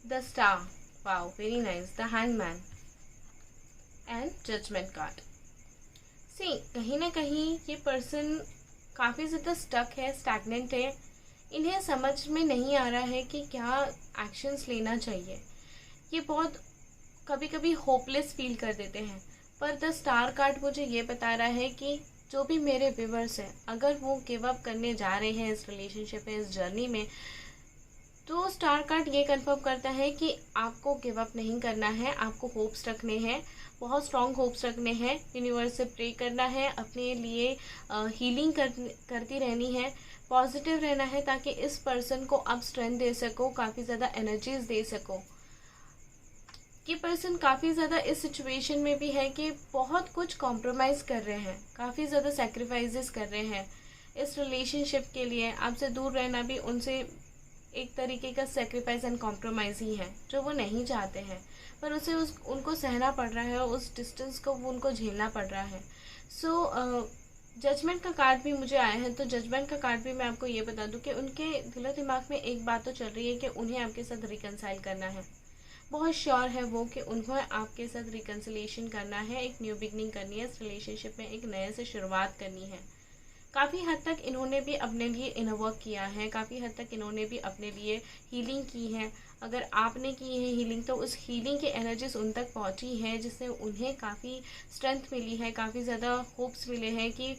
The Star, wow, very nice. The Hangman and Judgment card. See, कहीं ना कहीं ये पर्सन काफ़ी ज़्यादा स्टक है, स्टैग्नेंट है। इन्हें समझ में नहीं आ रहा है कि क्या एक्शंस लेना चाहिए। ये बहुत कभी कभी होपलेस फील कर देते हैं। पर द स्टार कार्ड मुझे ये बता रहा है कि जो भी मेरे व्यूवर्स हैं, अगर वो गिव अप करने जा रहे हैं इस रिलेशनशिप में, इस जर्नी में, तो स्टार कार्ड ये कंफर्म करता है कि आपको गिव अप नहीं करना है, आपको होप्स रखने हैं, बहुत स्ट्रॉन्ग होप्स रखने हैं, यूनिवर्स से प्रे करना है, अपने लिए हीलिंग करती रहनी है, पॉजिटिव रहना है, ताकि इस पर्सन को आप स्ट्रेंथ दे सको, काफ़ी ज़्यादा एनर्जीज दे सको। ये पर्सन काफ़ी ज़्यादा इस सिचुएशन में भी है कि बहुत कुछ कॉम्प्रोमाइज़ कर रहे हैं, काफ़ी ज़्यादा सेक्रीफाइसेस कर रहे हैं इस रिलेशनशिप के लिए। आपसे दूर रहना भी उनसे एक तरीके का सेक्रीफाइस एंड कॉम्प्रोमाइज़ ही है, जो वो नहीं चाहते हैं, पर उसे उनको सहना पड़ रहा है, उस डिस्टेंस को वो उनको झेलना पड़ रहा है। सो जजमेंट का कार्ड भी मुझे आया है, तो जजमेंट का कार्ड भी मैं आपको ये बता दूं कि उनके दिलो दिमाग में एक बात तो चल रही है कि उन्हें आपके साथ रिकनसाइल करना है। बहुत श्योर है वो कि उन्हें आपके साथ रिकन्सिलेशन करना है, एक न्यू बिगनिंग करनी है, इस रिलेशनशिप में एक नए से शुरुआत करनी है। काफ़ी हद तक इन्होंने भी अपने लिए इनर वर्क किया है, काफ़ी हद तक इन्होंने भी अपने लिए हीलिंग की है। अगर आपने की है हीलिंग, तो उस हीलिंग की एनर्जीज उन तक पहुंची है, जिससे उन्हें काफ़ी स्ट्रेंथ मिली है, काफ़ी ज़्यादा होप्स मिले हैं कि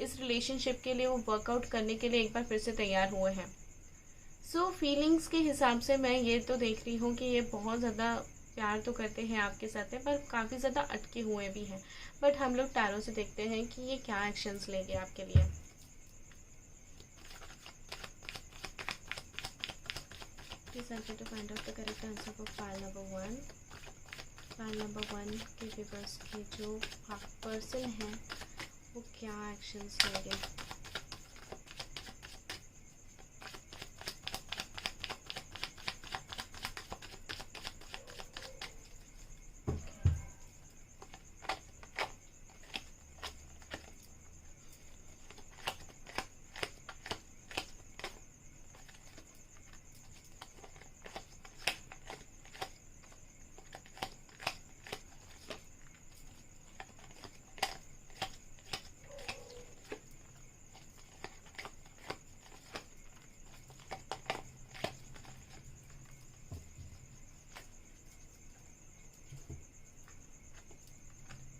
इस रिलेशनशिप के लिए वो वर्कआउट करने के लिए एक बार फिर से तैयार हुए हैं। सो फीलिंग्स के हिसाब से मैं ये तो देख रही हूँ कि ये बहुत ज़्यादा प्यार तो करते हैं आपके साथ है, पर काफ़ी ज़्यादा अटके हुए भी हैं। बट हम लोग टैरो से देखते हैं कि ये क्या एक्शंस लेंगे आपके लिए। Please help me to find out the correct answer for pile number 1। Pile number 1 के व्यूअर्स के जो पर्सन है वो क्या एक्शंस लेंगे।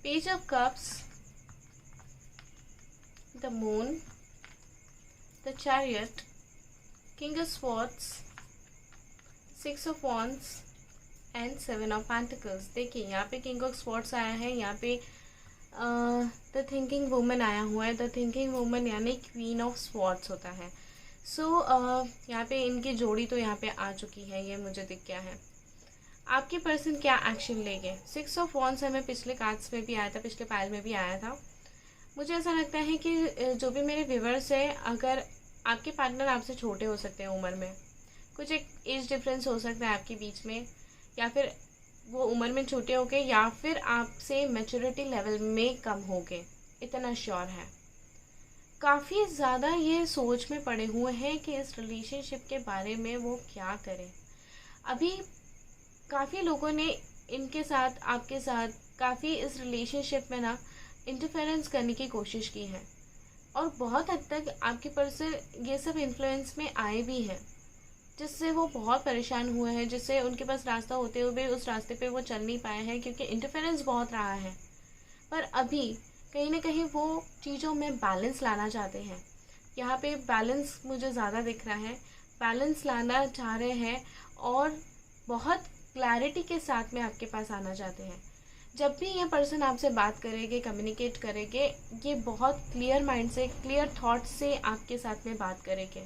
Page of Cups, the Moon, the Chariot, King of Swords, Six of Wands and Seven of Pentacles। देखिए यहाँ पे King of Swords आया है, यहाँ पे द थिंकिंग वुमन आया हुआ है। द थिंकिंग वुमन यानी क्वीन ऑफ स्वॉर्ड्स होता है। सो यहाँ पे इनकी जोड़ी तो यहाँ पे आ चुकी है, ये मुझे दिख गया है। आपके पर्सन क्या एक्शन लेंगे। 6 ऑफ वॉन्ड्स हमें पिछले कार्ड्स में भी आया था, पिछले पाइल में भी आया था। मुझे ऐसा लगता है कि जो भी मेरे व्यूवर्स है, अगर आपके पार्टनर आपसे छोटे हो सकते हैं उम्र में, कुछ एक एज डिफरेंस हो सकता है आपके बीच में, या फिर वो उम्र में छोटे हो गए, या फिर आपसे मैच्योरिटी लेवल में कम हो गए, इतना श्योर है। काफ़ी ज़्यादा ये सोच में पड़े हुए हैं कि इस रिलेशनशिप के बारे में वो क्या करें। अभी काफ़ी लोगों ने इनके साथ, आपके साथ काफ़ी इस रिलेशनशिप में ना इंटरफेरेंस करने की कोशिश की है, और बहुत हद तक आपके पर्सन ये सब इन्फ्लुएंस में आए भी हैं, जिससे वो बहुत परेशान हुए हैं, जिससे उनके पास रास्ता होते हुए उस रास्ते पे वो चल नहीं पाए हैं, क्योंकि इंटरफेरेंस बहुत रहा है। पर अभी कहीं ना कहीं वो चीज़ों में बैलेंस लाना चाहते हैं। यहाँ पे बैलेंस मुझे ज़्यादा दिख रहा है, बैलेंस लाना चाह रहे हैं, और बहुत क्लैरिटी के साथ में आपके पास आना चाहते हैं। जब भी ये पर्सन आपसे बात करेंगे, कम्युनिकेट करेंगे, ये बहुत क्लियर माइंड से, क्लियर थॉट से आपके साथ में बात करेंगे।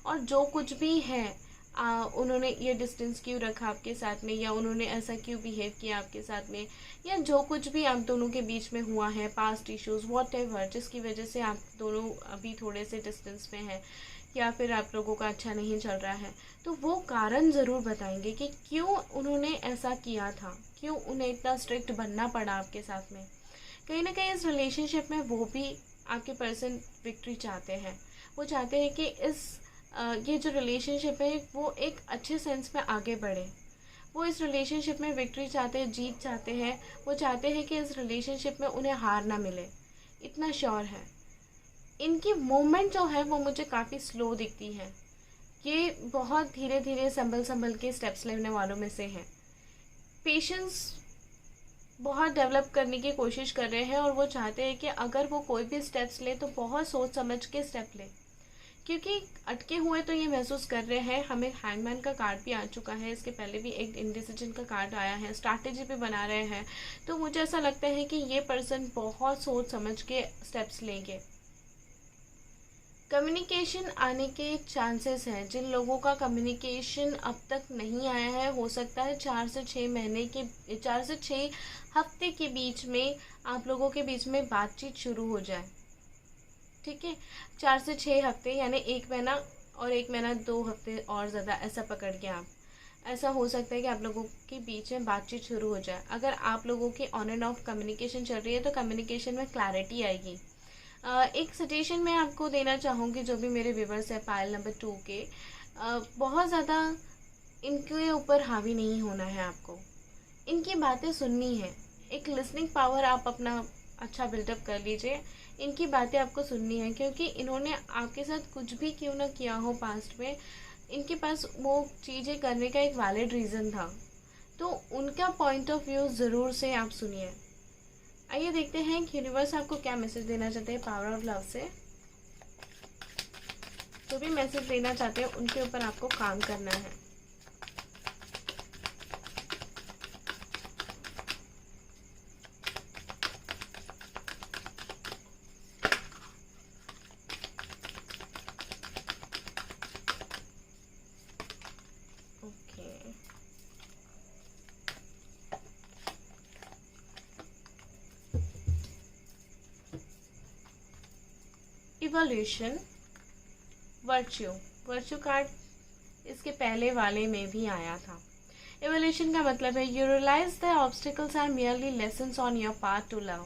और जो कुछ भी है, उन्होंने ये डिस्टेंस क्यों रखा आपके साथ में, या उन्होंने ऐसा क्यों बिहेव किया आपके साथ में, या जो कुछ भी आप दोनों के बीच में हुआ है, पास्ट इश्यूज़ व्हाटएवर, जिसकी वजह से आप दोनों अभी थोड़े से डिस्टेंस में हैं, या फिर आप लोगों का अच्छा नहीं चल रहा है, तो वो कारण ज़रूर बताएंगे कि क्यों उन्होंने ऐसा किया था, क्यों उन्हें इतना स्ट्रिक्ट बनना पड़ा आपके साथ में। कहीं ना कहीं इस रिलेशनशिप में वो भी, आपके पर्सन, विक्ट्री चाहते हैं। वो चाहते हैं कि ये जो रिलेशनशिप है वो एक अच्छे सेंस में आगे बढ़े। वो इस रिलेशनशिप में विक्ट्री चाहते हैं, जीत चाहते हैं। वो चाहते हैं कि इस रिलेशनशिप में उन्हें हार ना मिले, इतना श्योर है। इनकी मूवमेंट जो है वो मुझे काफ़ी स्लो दिखती है। ये बहुत धीरे धीरे संभल के स्टेप्स लेने वालों में से हैं। पेशेंस बहुत डेवलप करने की कोशिश कर रहे हैं, और वो चाहते हैं कि अगर वो कोई भी स्टेप्स ले तो बहुत सोच समझ के स्टेप ले, क्योंकि अटके हुए तो ये महसूस कर रहे हैं। हमें हैंगमैन का कार्ड भी आ चुका है, इसके पहले भी एक इंडिसीजन का कार्ड आया है, स्ट्रैटेजी भी बना रहे हैं। तो मुझे ऐसा लगता है कि ये पर्सन बहुत सोच समझ के स्टेप्स लेंगे। कम्युनिकेशन आने के चांसेस हैं। जिन लोगों का कम्युनिकेशन अब तक नहीं आया है, हो सकता है 4 से 6 हफ्ते के बीच में आप लोगों के बीच में बातचीत शुरू हो जाए। ठीक है, 4 से 6 हफ्ते, यानी 1 महीना और 1 महीना 2 हफ्ते और ज़्यादा, ऐसा पकड़ के आप, ऐसा हो सकता है कि आप लोगों के बीच में बातचीत शुरू हो जाए। अगर आप लोगों की ऑन एंड ऑफ कम्युनिकेशन चल रही है तो कम्युनिकेशन में क्लैरिटी आएगी। एक सजेशन मैं आपको देना चाहूँगी, जो भी मेरे व्यूवर्स है पायल नंबर 2 के, बहुत ज़्यादा इनके ऊपर हावी नहीं होना है आपको। इनकी बातें सुननी है। एक लिसनिंग पावर आप अपना अच्छा बिल्डअप कर लीजिए। इनकी बातें आपको सुननी है, क्योंकि इन्होंने आपके साथ कुछ भी क्यों ना किया हो पास्ट में, इनके पास वो चीज़ें करने का एक वैलिड रीज़न था। तो उनका पॉइंट ऑफ व्यू ज़रूर से आप सुनिए। आइए देखते हैं कि यूनिवर्स आपको क्या मैसेज देना चाहते हैं पावर ऑफ लव से। जो भी मैसेज देना चाहते हैं उनके ऊपर आपको काम करना है। ओके, इवोल्यूशन, वर्च्यू कार्ड इसके पहले वाले में भी आया था। इवोल्यूशन का मतलब है you realize the obstacles are merely lessons on your path to love.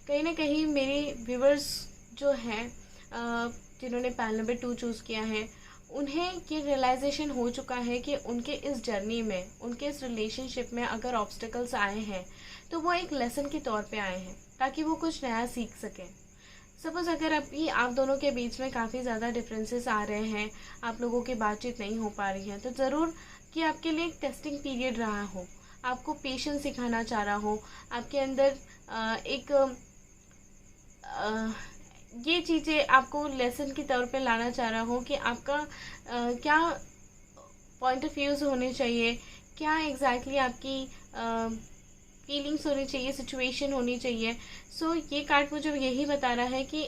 कहीं ना कहीं मेरे व्यूवर्स जो हैं, जिन्होंने पैनल नंबर 2 चूज़ किया है, उन्हें ये रियलाइजेशन हो चुका है कि उनके इस जर्नी में, उनके इस रिलेशनशिप में अगर ऑब्स्टिकल्स आए हैं तो वो एक लेसन के तौर पे आए हैं, ताकि वो कुछ नया सीख सकें। सपोज़ अगर अभी आप दोनों के बीच में काफ़ी ज़्यादा डिफरेंसेस आ रहे हैं, आप लोगों की बातचीत नहीं हो पा रही है, तो ज़रूर कि आपके लिए एक टेस्टिंग पीरियड रहा हो, आपको पेशेंस सिखाना चाह रहा हो, आपके अंदर एक ये चीज़ें आपको लेसन के तौर पे लाना चाह रहा हो कि आपका क्या पॉइंट ऑफ व्यूज़ होने चाहिए, क्या एग्जैक्टली आपकी फीलिंग्स होनी चाहिए, सिचुएशन होनी चाहिए। सो ये कार्ड मुझे यही बता रहा है कि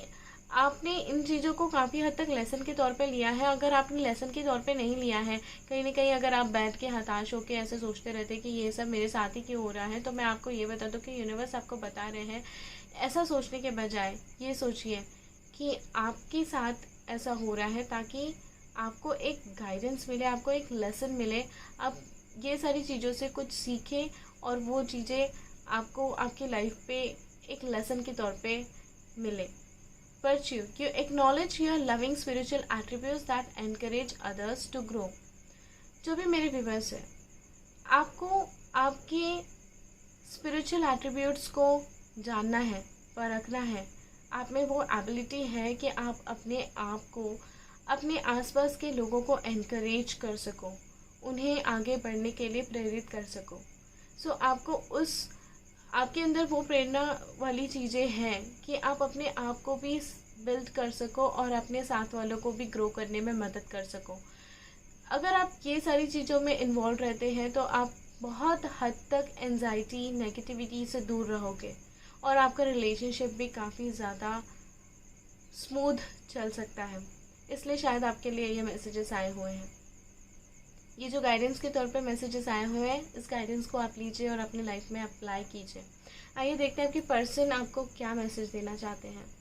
आपने इन चीज़ों को काफ़ी हद तक लेसन के तौर पे लिया है। अगर आपने लेसन के तौर पे नहीं लिया है, कहीं ना कहीं अगर आप बैठ के हताश होकर ऐसे सोचते रहते कि ये सब मेरे साथ ही क्यों हो रहा है, तो मैं आपको ये बता दूँ कि यूनिवर्स आपको बता रहे हैं, ऐसा सोचने के बजाय ये सोचिए कि आपके साथ ऐसा हो रहा है ताकि आपको एक गाइडेंस मिले, आपको एक लेसन मिले, आप ये सारी चीज़ों से कुछ सीखें और वो चीज़ें आपको आपकी लाइफ पे एक लेसन के तौर पे मिले। Virtue, you acknowledge your loving spiritual attributes that encourage others to grow. जो भी मेरे व्यूवर्स हैं, आपको आपके स्पिरिचुअल एट्रीब्यूट्स को जानना है, परखना है। आप में वो एबिलिटी है कि आप अपने आप को, अपने आसपास के लोगों को एनकरेज कर सको, उन्हें आगे बढ़ने के लिए प्रेरित कर सको। सो आपको आपके अंदर वो प्रेरणा वाली चीज़ें हैं कि आप अपने आप को भी बिल्ड कर सको और अपने साथ वालों को भी ग्रो करने में मदद कर सको। अगर आप ये सारी चीज़ों में इन्वॉल्व रहते हैं तो आप बहुत हद तक एंजाइटी नेगेटिविटी से दूर रहोगे और आपका रिलेशनशिप भी काफ़ी ज़्यादा स्मूथ चल सकता है। इसलिए शायद आपके लिए ये मैसेजेस आए हुए हैं। ये जो गाइडेंस के तौर पे मैसेजेस आए हुए हैं, इस गाइडेंस को आप लीजिए और अपनी लाइफ में अप्लाई कीजिए। आइए देखते हैं कि पर्सन आपको क्या मैसेज देना चाहते हैं।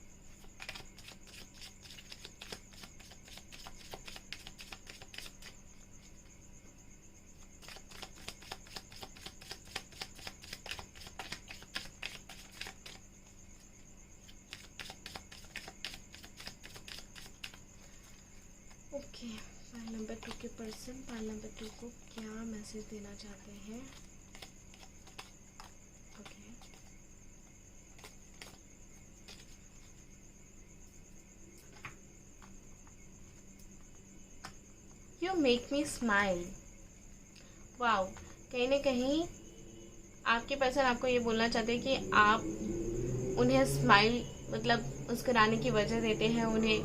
ओके, पाइल नंबर 2 के पर्सन पाइल नंबर 2 को क्या मैसेज देना चाहते हैं। Okay, you make me smile. Wow, कहीं ना कहीं आपके पर्सन आपको ये बोलना चाहते हैं कि आप उन्हें स्माइल मतलब मुस्कुराने की वजह देते हैं, उन्हें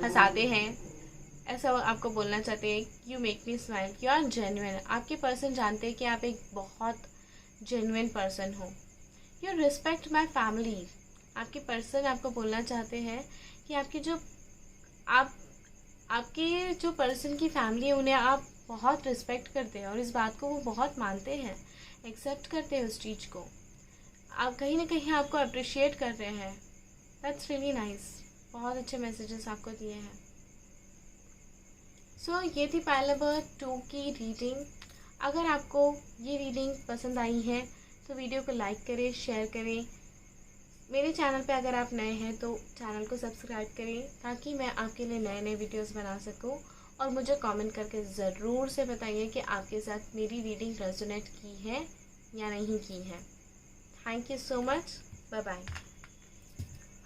हंसाते हैं। ऐसा आपको बोलना चाहते हैं, you make me smile, you are genuine. आपके पर्सन जानते हैं कि आप एक बहुत जेन्युइन पर्सन हो। You respect my family. आपके पर्सन आपको बोलना चाहते हैं कि आपके जो पर्सन की फैमिली है उन्हें आप बहुत रिस्पेक्ट करते हैं और इस बात को वो बहुत मानते हैं, एक्सेप्ट करते हैं उस चीज़ को। आप कहीं ना कहीं आपको अप्रिशिएट कर रहे हैं। That's really nice. बहुत अच्छे मैसेजेस आपको दिए हैं। सो ये थी पाइल नंबर 2 की रीडिंग। अगर आपको ये रीडिंग पसंद आई है तो वीडियो को लाइक करें, शेयर करें। मेरे चैनल पे अगर आप नए हैं तो चैनल को सब्सक्राइब करें ताकि मैं आपके लिए नए नए वीडियोस बना सकूं। और मुझे कमेंट करके ज़रूर से बताइए कि आपके साथ मेरी रीडिंग रेजोनेट की है या नहीं की है। Thank you so much. Bye bye.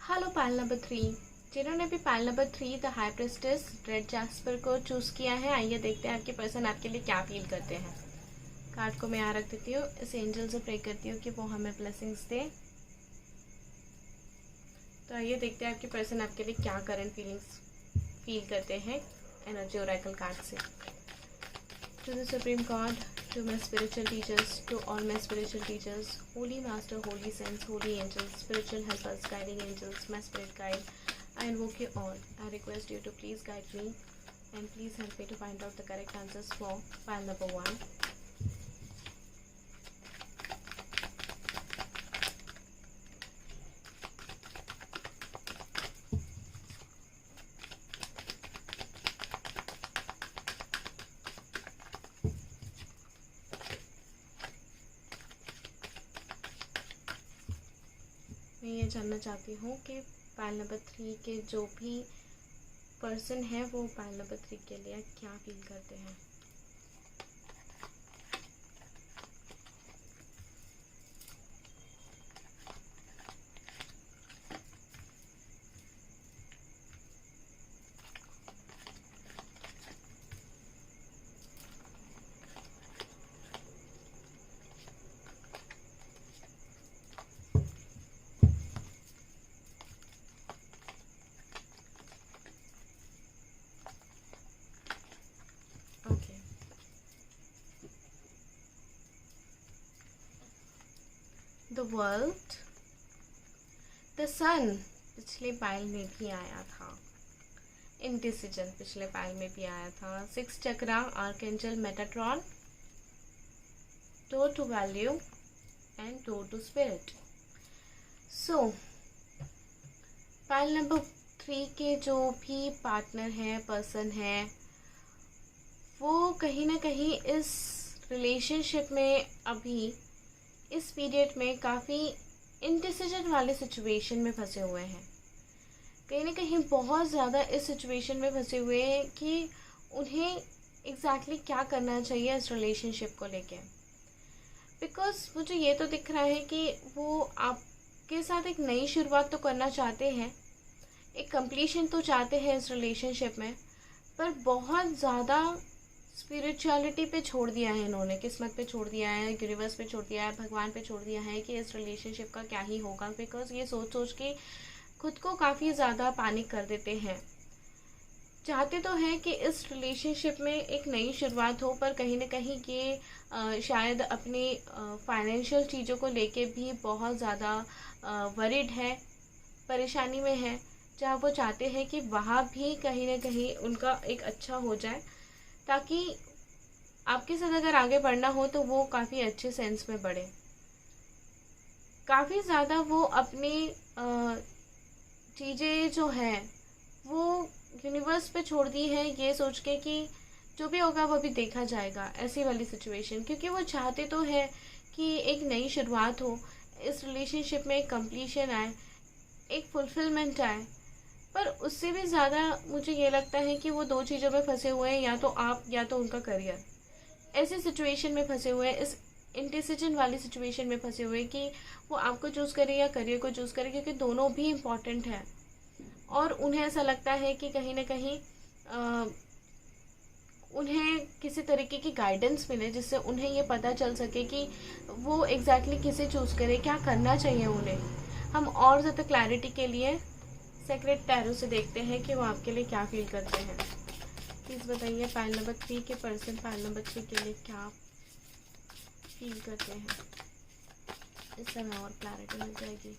Hello pile number 3, जिन्होंने भी pile number 3 the high priestess red jasper को चूज़ किया है, आइए देखते हैं आपके पर्सन आपके लिए क्या फील करते हैं। कार्ड को मैं यहाँ रख देती हूँ। इस एंजल से प्रे करती हूँ कि वो हमें ब्लेसिंग्स दे। तो आइए देखते हैं आपके पर्सन आपके लिए क्या करंट फीलिंग्स फील करते हैं एनर्जी ओरेकल कार्ड से। To the supreme God, to my spiritual teachers, to all my spiritual teachers, holy master, holy saints, holy angels, spiritual helpers, guiding angels, my spirit guide, I invoke you all. I request you to please guide me and please help me to find out the correct answers for pile number 1. मैं ये जानना चाहती हूँ कि pile number 3 के जो भी person है वो पाइल नंबर 3 के लिए क्या फील करते हैं। ओके, द वर्ल्ड, द सन पिछले पाइल में भी आया था। इनडिसीजन पिछले पाइल में भी आया था। 6 chakra, archangel Metatron, door to value and door to spirit. So pile number 3 के जो भी पार्टनर हैं, पर्सन हैं, वो कहीं ना कहीं इस रिलेशनशिप में अभी इस पीरियड में काफ़ी इनडिसीजन वाले सिचुएशन में फंसे हुए हैं। कहीं ना कहीं बहुत ज़्यादा इस सिचुएशन में फंसे हुए हैं कि उन्हें एग्जैक्टली क्या करना चाहिए इस रिलेशनशिप को लेके। बिकॉज मुझे ये तो दिख रहा है कि वो आपके साथ एक नई शुरुआत तो करना चाहते हैं, एक कंप्लीशन तो चाहते हैं इस रिलेशनशिप में, पर बहुत ज़्यादा स्पिरिचुअलिटी पे छोड़ दिया है इन्होंने, किस्मत पे छोड़ दिया है, यूनिवर्स पे छोड़ दिया है, भगवान पे छोड़ दिया है कि इस रिलेशनशिप का क्या ही होगा। बिकॉज ये सोच सोच के खुद को काफ़ी ज़्यादा पैनिक कर देते हैं। चाहते तो हैं कि इस रिलेशनशिप में एक नई शुरुआत हो, पर कहीं न कहीं ये शायद अपनी फाइनेंशियल चीज़ों को लेके भी बहुत ज़्यादा वरिड है, परेशानी में है। जहाँ वो चाहते हैं कि वहाँ भी कहीं न कहीं उनका एक अच्छा हो जाए, ताकि आपके साथ अगर आगे बढ़ना हो तो वो काफ़ी अच्छे सेंस में बढ़े। काफ़ी ज़्यादा वो अपनी चीज़ें जो हैं वो यूनिवर्स पे छोड़ दी है, ये सोच के कि जो भी होगा वो भी देखा जाएगा, ऐसी वाली सिचुएशन। क्योंकि वो चाहते तो है कि एक नई शुरुआत हो, इस रिलेशनशिप में एक कंप्लीशन आए, एक फुलफिलमेंट आए। पर उससे भी ज़्यादा मुझे ये लगता है कि वो दो चीज़ों में फंसे हुए हैं, या तो आप या तो उनका करियर। ऐसी सिचुएशन में फंसे हुए हैं, इस इंडिसीजन वाली सिचुएशन में फंसे हुए हैं कि वो आपको चूज़ करे या करियर को चूज़ करे, क्योंकि दोनों भी इम्पॉर्टेंट है। और उन्हें ऐसा लगता है कि कहीं ना कहीं उन्हें किसी तरीके की गाइडेंस मिले, जिससे उन्हें ये पता चल सके कि वो एग्जैक्टली किसे चूज़ करे, क्या करना चाहिए उन्हें। हम और ज़्यादा क्लैरिटी के लिए सेक्रेट टैरो से देखते हैं कि वो आपके लिए क्या फील करते हैं। प्लीज़ बताइए पाइल नंबर 3 के पर्सन पाइल नंबर 3 के लिए क्या फील करते हैं। इस समय और क्लैरिटी मिल जाएगी।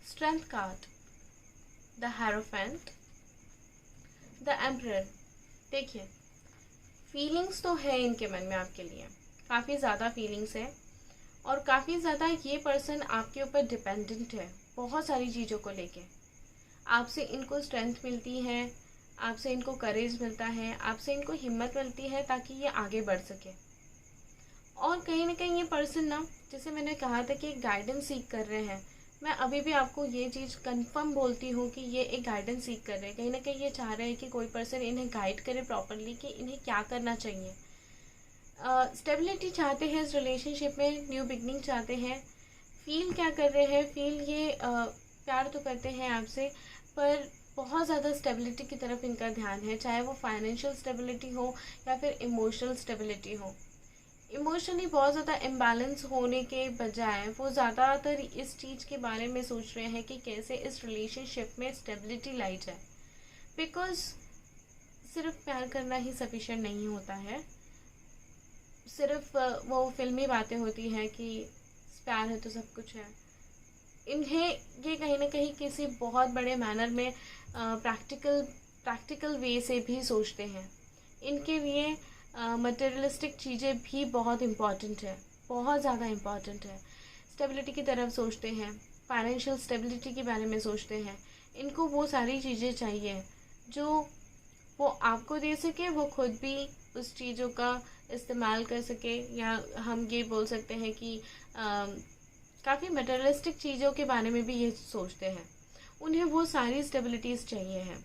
Strength card, the hierophant, the emperor. देखिए, फीलिंग्स तो है इनके मन में आपके लिए, काफ़ी ज़्यादा फीलिंग्स है, और काफ़ी ज़्यादा ये पर्सन आपके ऊपर डिपेंडेंट है बहुत सारी चीज़ों को लेके। आपसे इनको स्ट्रेंथ मिलती है, आपसे इनको करेज मिलता है, आपसे इनको हिम्मत मिलती है ताकि ये आगे बढ़ सके। और कहीं ना कहीं ये पर्सन ना, जैसे मैंने कहा था कि एक गाइडेंस सीख कर रहे हैं, मैं अभी भी आपको ये चीज़ कंफर्म बोलती हूँ कि ये एक गाइडेंस सीख कर रहे हैं। कहीं ना कहीं ये चाह रहे हैं कि कोई पर्सन इन्हें गाइड करे प्रॉपरली कि इन्हें क्या करना चाहिए। स्टेबिलिटी चाहते हैं इस रिलेशनशिप में, न्यू बिगनिंग चाहते हैं। फील क्या कर रहे हैं, फील ये प्यार तो करते हैं आपसे, पर बहुत ज़्यादा स्टेबिलिटी की तरफ इनका ध्यान है, चाहे वो फाइनेंशियल स्टेबिलिटी हो या फिर इमोशनल स्टेबिलिटी हो। इमोशनली बहुत ज़्यादा इम्बैलेंस होने के बजाय वो ज़्यादातर इस चीज़ के बारे में सोच रहे हैं कि कैसे इस रिलेशनशिप में स्टेबिलिटी लाई जाए। बिकॉज सिर्फ प्यार करना ही सफिशिएंट नहीं होता है, सिर्फ वो फिल्मी बातें होती हैं कि प्यार है तो सब कुछ है। इन्हें ये कहीं ना कहीं किसी बहुत बड़े मैनर में प्रैक्टिकल वे से भी सोचते हैं। इनके लिए मटेरियलिस्टिक चीज़ें भी बहुत इम्पॉर्टेंट है, बहुत ज़्यादा इम्पॉर्टेंट है। स्टेबिलिटी की तरफ सोचते हैं, फाइनेंशियल स्टेबिलिटी के बारे में सोचते हैं। इनको वो सारी चीज़ें चाहिए जो वो आपको दे सके, वो खुद भी उस चीज़ों का इस्तेमाल कर सके, या हम ये बोल सकते हैं कि काफ़ी मटेरियलिस्टिक चीज़ों के बारे में भी ये सोचते हैं। उन्हें वो सारी स्टेबिलिटीज़ चाहिए हैं,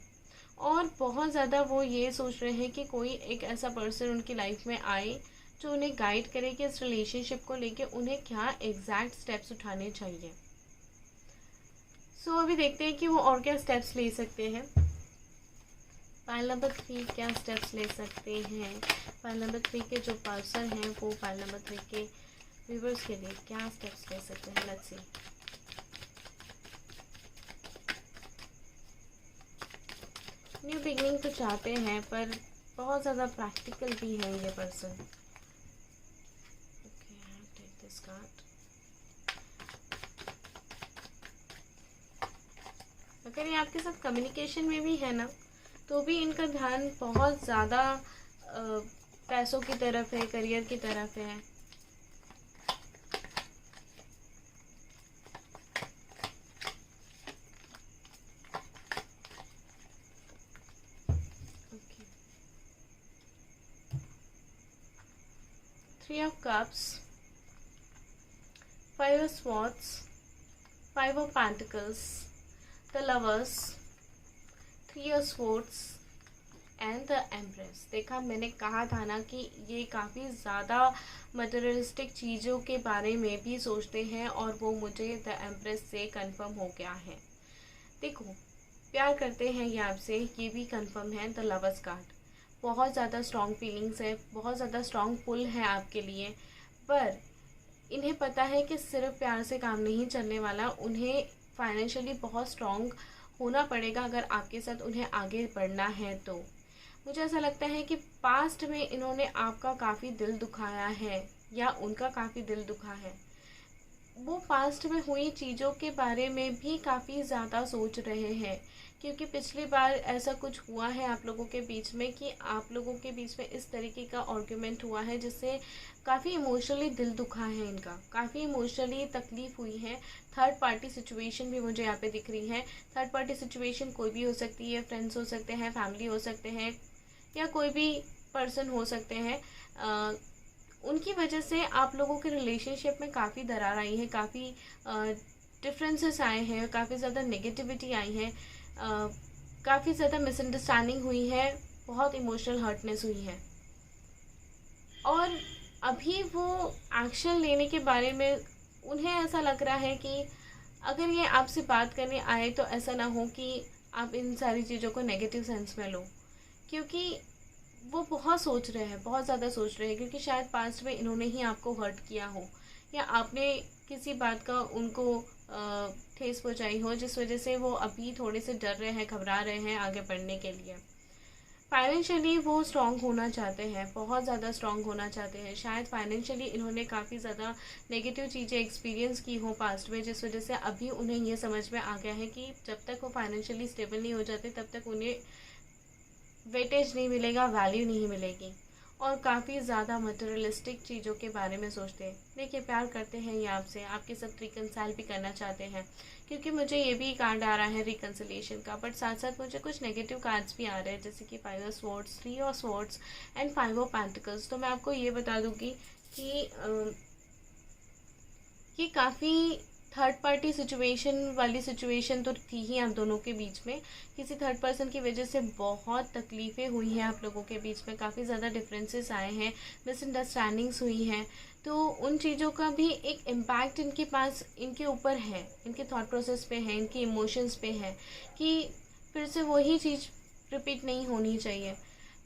और बहुत ज़्यादा वो ये सोच रहे हैं कि कोई एक ऐसा पर्सन उनकी लाइफ में आए जो उन्हें गाइड करे कि इस रिलेशनशिप को लेके उन्हें क्या एग्जैक्ट स्टेप्स उठाने चाहिए। सो अभी देखते हैं कि वो और क्या स्टेप्स ले सकते हैं। पाइल नंबर 3 क्या स्टेप्स ले सकते हैं। पाइल नंबर 3 के जो पर्सन हैं वो पाइल नंबर 3 के व्यूअर्स के लिए क्या स्टेप्स ले सकते हैं। Let's see. न्यू बिगनिंग तो चाहते हैं, पर बहुत ज़्यादा प्रैक्टिकल भी है ये person. Okay, take this card. अगर ये आपके साथ कम्युनिकेशन में भी है ना, तो भी इनका ध्यान बहुत ज़्यादा पैसों की तरफ है, करियर की तरफ है। Okay, 3 of Cups, 5 of Swords, 5 of Pentacles, the Lovers, 3 of Swords, and the empress. देखा, मैंने कहा था ना कि ये काफ़ी ज़्यादा मटेरियलिस्टिक चीज़ों के बारे में भी सोचते हैं, और वो मुझे द एम्प्रेस से कंफर्म हो गया है। देखो, प्यार करते हैं ये आपसे, ये भी कंफर्म है। द लवर्स कार्ड, बहुत ज़्यादा स्ट्रॉन्ग फीलिंग्स है, बहुत ज़्यादा स्ट्रॉन्ग पुल है आपके लिए, पर इन्हें पता है कि सिर्फ प्यार से काम नहीं चलने वाला, उन्हें फाइनेंशियली बहुत स्ट्रॉन्ग होना पड़ेगा अगर आपके साथ उन्हें आगे बढ़ना है। तो मुझे ऐसा लगता है कि पास्ट में इन्होंने आपका काफ़ी दिल दुखाया है, या उनका काफ़ी दिल दुखा है। वो पास्ट में हुई चीज़ों के बारे में भी काफ़ी ज़्यादा सोच रहे हैं, क्योंकि पिछली बार ऐसा कुछ हुआ है आप लोगों के बीच में कि आप लोगों के बीच में इस तरीके का आर्ग्यूमेंट हुआ है जिससे काफ़ी इमोशनली दिल दुखा है इनका, काफ़ी इमोशनली तकलीफ हुई है। थर्ड पार्टी सिचुएशन भी मुझे यहाँ पे दिख रही है। थर्ड पार्टी सिचुएशन कोई भी हो सकती है, फ्रेंड्स हो सकते हैं, फैमिली हो सकते हैं, या कोई भी पर्सन हो सकते हैं। उनकी वजह से आप लोगों के रिलेशनशिप में काफ़ी दरार आई है, काफ़ी डिफरेंसेस आए हैं, काफ़ी ज़्यादा नेगेटिविटी आई है, काफ़ी ज़्यादा मिसअंडरस्टैंडिंग हुई है, बहुत इमोशनल हर्टनेस हुई है। और अभी वो एक्शन लेने के बारे में उन्हें ऐसा लग रहा है कि अगर ये आपसे बात करने आए तो ऐसा ना हो कि आप इन सारी चीज़ों को नेगेटिव सेंस में लो, क्योंकि वो बहुत सोच रहे हैं, बहुत ज़्यादा सोच रहे हैं, क्योंकि शायद पास्ट में इन्होंने ही आपको हर्ट किया हो, या आपने किसी बात का उनको ठेस पहुंचाई हो, जिस वजह से वो अभी थोड़े से डर रहे हैं, घबरा रहे हैं आगे बढ़ने के लिए। फाइनेंशियली वो स्ट्रांग होना चाहते हैं, बहुत ज़्यादा स्ट्रांग होना चाहते हैं। शायद फाइनेंशियली इन्होंने काफ़ी ज़्यादा नेगेटिव चीज़ें एक्सपीरियंस की हो पास्ट में, जिस वजह से अभी उन्हें ये समझ में आ गया है कि जब तक वो फाइनेंशियली स्टेबल नहीं हो जाते तब तक उन्हें वेटेज नहीं मिलेगा, वैल्यू नहीं मिलेगी, और काफ़ी ज़्यादा मटेरियलिस्टिक चीज़ों के बारे में सोचते हैं। देखिए, प्यार करते हैं ये आपसे, आपके साथ रिकनसाइल भी करना चाहते हैं, क्योंकि मुझे ये भी कार्ड आ रहा है रिकन्सिलिएशन का, बट साथ साथ मुझे कुछ नेगेटिव कार्ड्स भी आ रहे हैं, जैसे कि 5 of swords, 3 of swords and 5 of pentacles. तो मैं आपको ये बता दूंगी कि ये काफ़ी थर्ड पार्टी सिचुएशन वाली सिचुएशन तो थी ही आप दोनों के बीच में। किसी थर्ड पर्सन की वजह से बहुत तकलीफ़ें हुई हैं आप लोगों के बीच में, काफ़ी ज़्यादा डिफरेंसेस आए हैं, मिसअंडरस्टैंडिंग्स हुई हैं। तो उन चीज़ों का भी एक इम्पैक्ट इनके पास, इनके ऊपर है, इनके थॉट प्रोसेस पे है, इनके इमोशंस पे है, कि फिर से वही चीज़ रिपीट नहीं होनी चाहिए।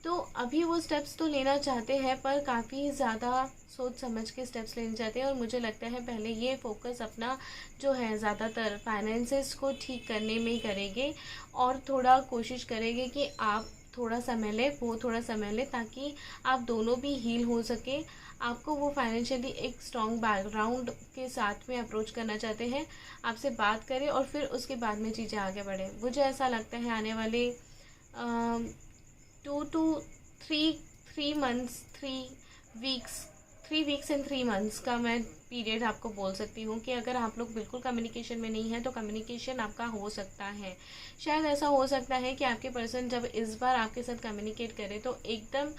तो अभी वो स्टेप्स तो लेना चाहते हैं, पर काफ़ी ज़्यादा सोच समझ के स्टेप्स लेने चाहते हैं, और मुझे लगता है पहले ये फोकस अपना जो है ज़्यादातर फाइनेंसेस को ठीक करने में ही करेंगे, और थोड़ा कोशिश करेंगे कि आप थोड़ा समय लें, वो थोड़ा समय लें, ताकि आप दोनों भी हील हो सके। आपको वो फाइनेंशियली एक स्ट्रॉन्ग बैकग्राउंड के साथ में अप्रोच करना चाहते हैं, आपसे बात करें और फिर उसके बाद में चीज़ें आगे बढ़ें। मुझे ऐसा लगता है आने वाले 2 to 3 months, 3 weeks and 3 months का मैं पीरियड आपको बोल सकती हूँ कि अगर आप लोग बिल्कुल कम्युनिकेशन में नहीं है तो कम्युनिकेशन आपका हो सकता है। शायद ऐसा हो सकता है कि आपके पर्सन जब इस बार आपके साथ कम्युनिकेट करे तो एकदम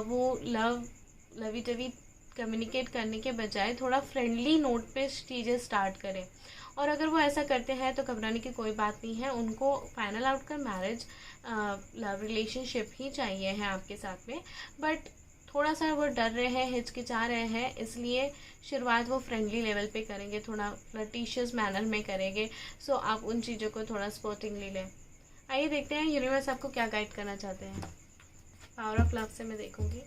वो लवी टवी कम्युनिकेट करने के बजाय थोड़ा फ्रेंडली नोट पे चीज़ें स्टार्ट करें। और अगर वो ऐसा करते हैं तो घबराने की कोई बात नहीं है, उनको final outcome marriage love relationship ही चाहिए है आपके साथ में। बट थोड़ा सा वो डर रहे हैं, हिचकिचा रहे हैं, इसलिए शुरुआत वो फ्रेंडली लेवल पे करेंगे, थोड़ा फ्लर्टिशियस मैनर में करेंगे। सो आप उन चीज़ों को थोड़ा स्पोर्टिंगली लें। आइए देखते हैं यूनिवर्स आपको क्या गाइड करना चाहते हैं। पावर ऑफ लव से मैं देखूंगी।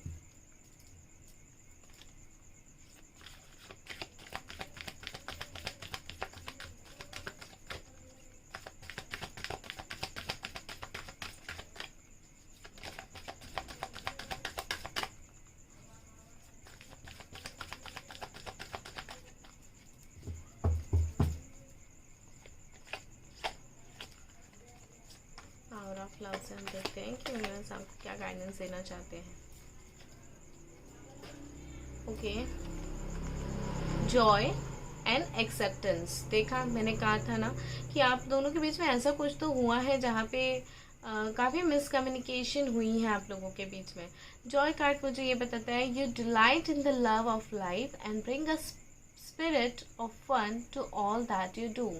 पावर ऑफ लव से हम देखते हैं कि यूनिवर्स आपको क्या गाइडेंस देना चाहते हैं। Okay, Joy and acceptance. देखा, मैंने कहा था ना कि आप दोनों के बीच में ऐसा कुछ तो हुआ है जहाँ पे काफ़ी मिसकम्युनिकेशन हुई है आप लोगों के बीच में। जॉय कार्ड मुझे ये बताता है, you delight in the love of life and bring a spirit of fun to all that you do.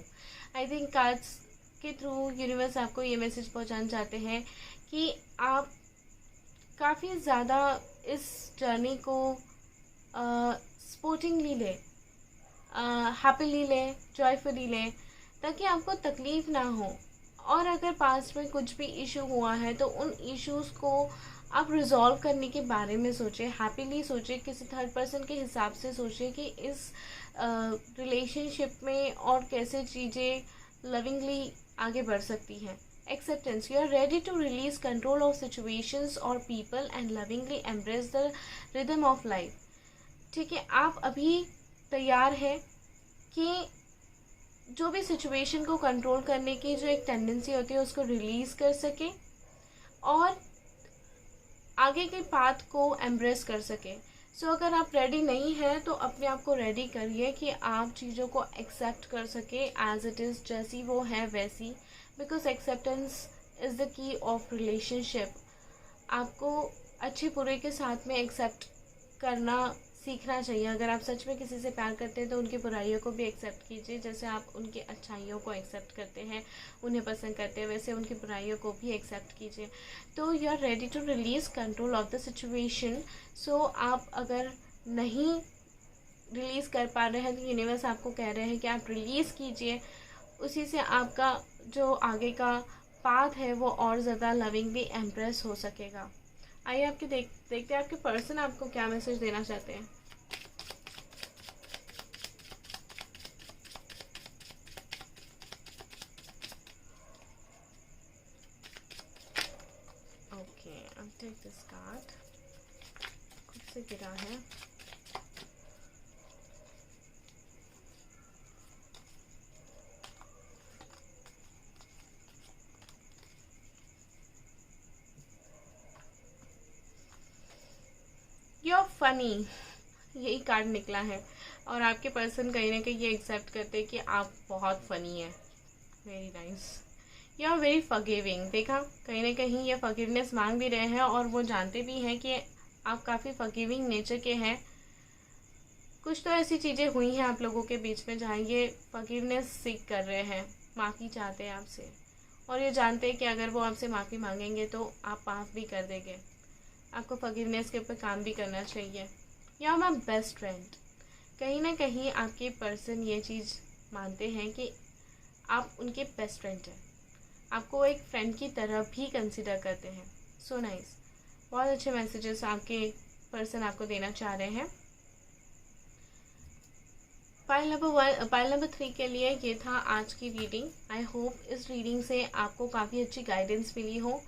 I think cards के थ्रू यूनिवर्स आपको ये मैसेज पहुंचाना चाहते हैं कि आप काफ़ी ज़्यादा इस जर्नी को स्पोर्टिंगली ले, हैप्पीली ले, जॉयफुली ले, ताकि आपको तकलीफ़ ना हो। और अगर पास्ट में कुछ भी इशू हुआ है तो उन इश्यूज़ को आप रिजॉल्व करने के बारे में सोचें, हैप्पीली सोचें, किसी थर्ड पर्सन के हिसाब से सोचें कि इस रिलेशनशिप में और कैसे चीज़ें लविंगली आगे बढ़ सकती हैं। Acceptance, you are ready to release control of situations और people and lovingly embrace the rhythm of life. ठीक है, आप अभी तैयार है कि जो भी सिचुएशन को कंट्रोल करने की जो एक टेंडेंसी होती है उसको रिलीज़ कर सके और आगे के पाथ को एम्ब्रेस कर सके। सो अगर आप रेडी नहीं हैं तो अपने आप को रेडी करिए कि आप चीज़ों को एक्सेप्ट कर सके एज इट इज़, जैसी वो है वैसी, because acceptance is the key of relationship. आपको अच्छे बुरे के साथ में एक्सेप्ट करना सीखना चाहिए। अगर आप सच में किसी से प्यार करते हैं तो उनकी बुराइयों को भी एक्सेप्ट कीजिए, जैसे आप उनकी अच्छाइयों को एक्सेप्ट करते हैं, उन्हें पसंद करते हैं, वैसे उनकी बुराइयों को भी एक्सेप्ट कीजिए। तो you are ready to release control of the situation. So आप अगर नहीं रिलीज़ कर पा रहे हैं तो यूनिवर्स आपको कह रहे हैं कि आप रिलीज़ कीजिए, उसी से आपका जो आगे का पाथ है वो और ज़्यादा लविंगली एम्प्रेस हो सकेगा। आइए आपके देखते हैं आपके पर्सन आपको क्या मैसेज देना चाहते हैं। ओके, अब टेक दिस कार्ड, खुद से गिरा है। यू आर फनी, यही कार्ड निकला है। और आपके पर्सन कहीं ना कहीं ये एक्सेप्ट करते हैं कि आप बहुत फ़नी हैं। Very nice, you are very forgiving. देखा, कहीं ना कहीं ये फॉरगिवनेस मांग भी रहे हैं और वो जानते भी हैं कि आप काफ़ी फॉरगिविंग नेचर के हैं। कुछ तो ऐसी चीज़ें हुई हैं आप लोगों के बीच में जहाँ ये फॉरगिवनेस सीख कर रहे हैं, माफ़ी चाहते हैं आपसे, और ये जानते हैं कि अगर वो आपसे माफ़ी मांगेंगे तो आप माफ़ भी कर देंगे। आपको फॉरगिवनेस के ऊपर काम भी करना चाहिए। या माय बेस्ट फ्रेंड, कहीं ना कहीं आपके पर्सन ये चीज़ मानते हैं कि आप उनके बेस्ट फ्रेंड हैं, आपको एक फ्रेंड की तरह भी कंसिडर करते हैं। सो नाइस, बहुत अच्छे मैसेजेस आपके पर्सन आपको देना चाह रहे हैं। पाइल नंबर 3 के लिए ये था आज की रीडिंग। आई होप इस रीडिंग से आपको काफ़ी अच्छी गाइडेंस मिली हो।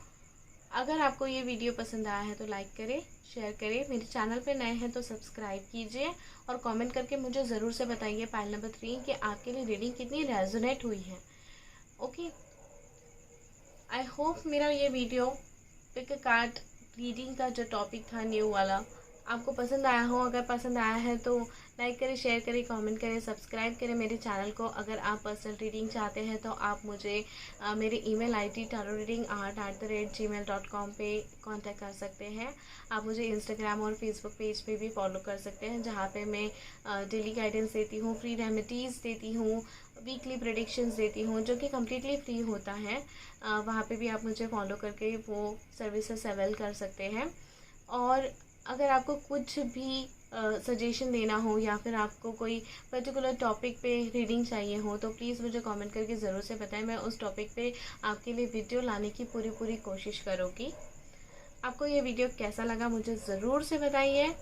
अगर आपको ये वीडियो पसंद आया है तो लाइक करें, शेयर करें, मेरे चैनल पे नए हैं तो सब्सक्राइब कीजिए और कमेंट करके मुझे ज़रूर से बताइए पाइल नंबर 3 कि आपके लिए रीडिंग कितनी रेजोनेट हुई है। ओके, आई होप मेरा ये video pick a card reading का जो टॉपिक था न्यू वाला आपको पसंद आया हो। अगर पसंद आया है तो लाइक करें, शेयर करें, कमेंट करें, सब्सक्राइब करें मेरे चैनल को। अगर आप पर्सनल रीडिंग चाहते हैं तो आप मुझे मेरे ईमेल ID tarotreadingart@gmail.com पे कांटेक्ट कर सकते हैं। आप मुझे इंस्टाग्राम और फेसबुक पेज पे भी फॉलो कर सकते हैं, जहाँ पे मैं डेली गाइडेंस देती हूँ, फ्री रेमेडीज़ देती हूँ, वीकली प्रेडिक्शंस देती हूँ, जो कि कम्प्लीटली फ्री होता है। वहाँ पे भी आप मुझे फॉलो करके वो सर्विसेज अवेल कर सकते हैं। और अगर आपको कुछ भी सजेशन देना हो या फिर आपको कोई पर्टिकुलर टॉपिक पे रीडिंग चाहिए हो तो प्लीज़ मुझे कमेंट करके ज़रूर से बताएं। मैं उस टॉपिक पे आपके लिए वीडियो लाने की पूरी कोशिश करूँगी। आपको ये वीडियो कैसा लगा मुझे ज़रूर से बताइए।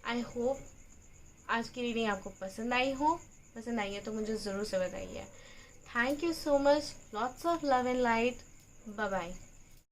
आई होप आज की रीडिंग आपको पसंद आई है तो मुझे ज़रूर से बताइए। Thank you so much, lots of love and light, bye bye.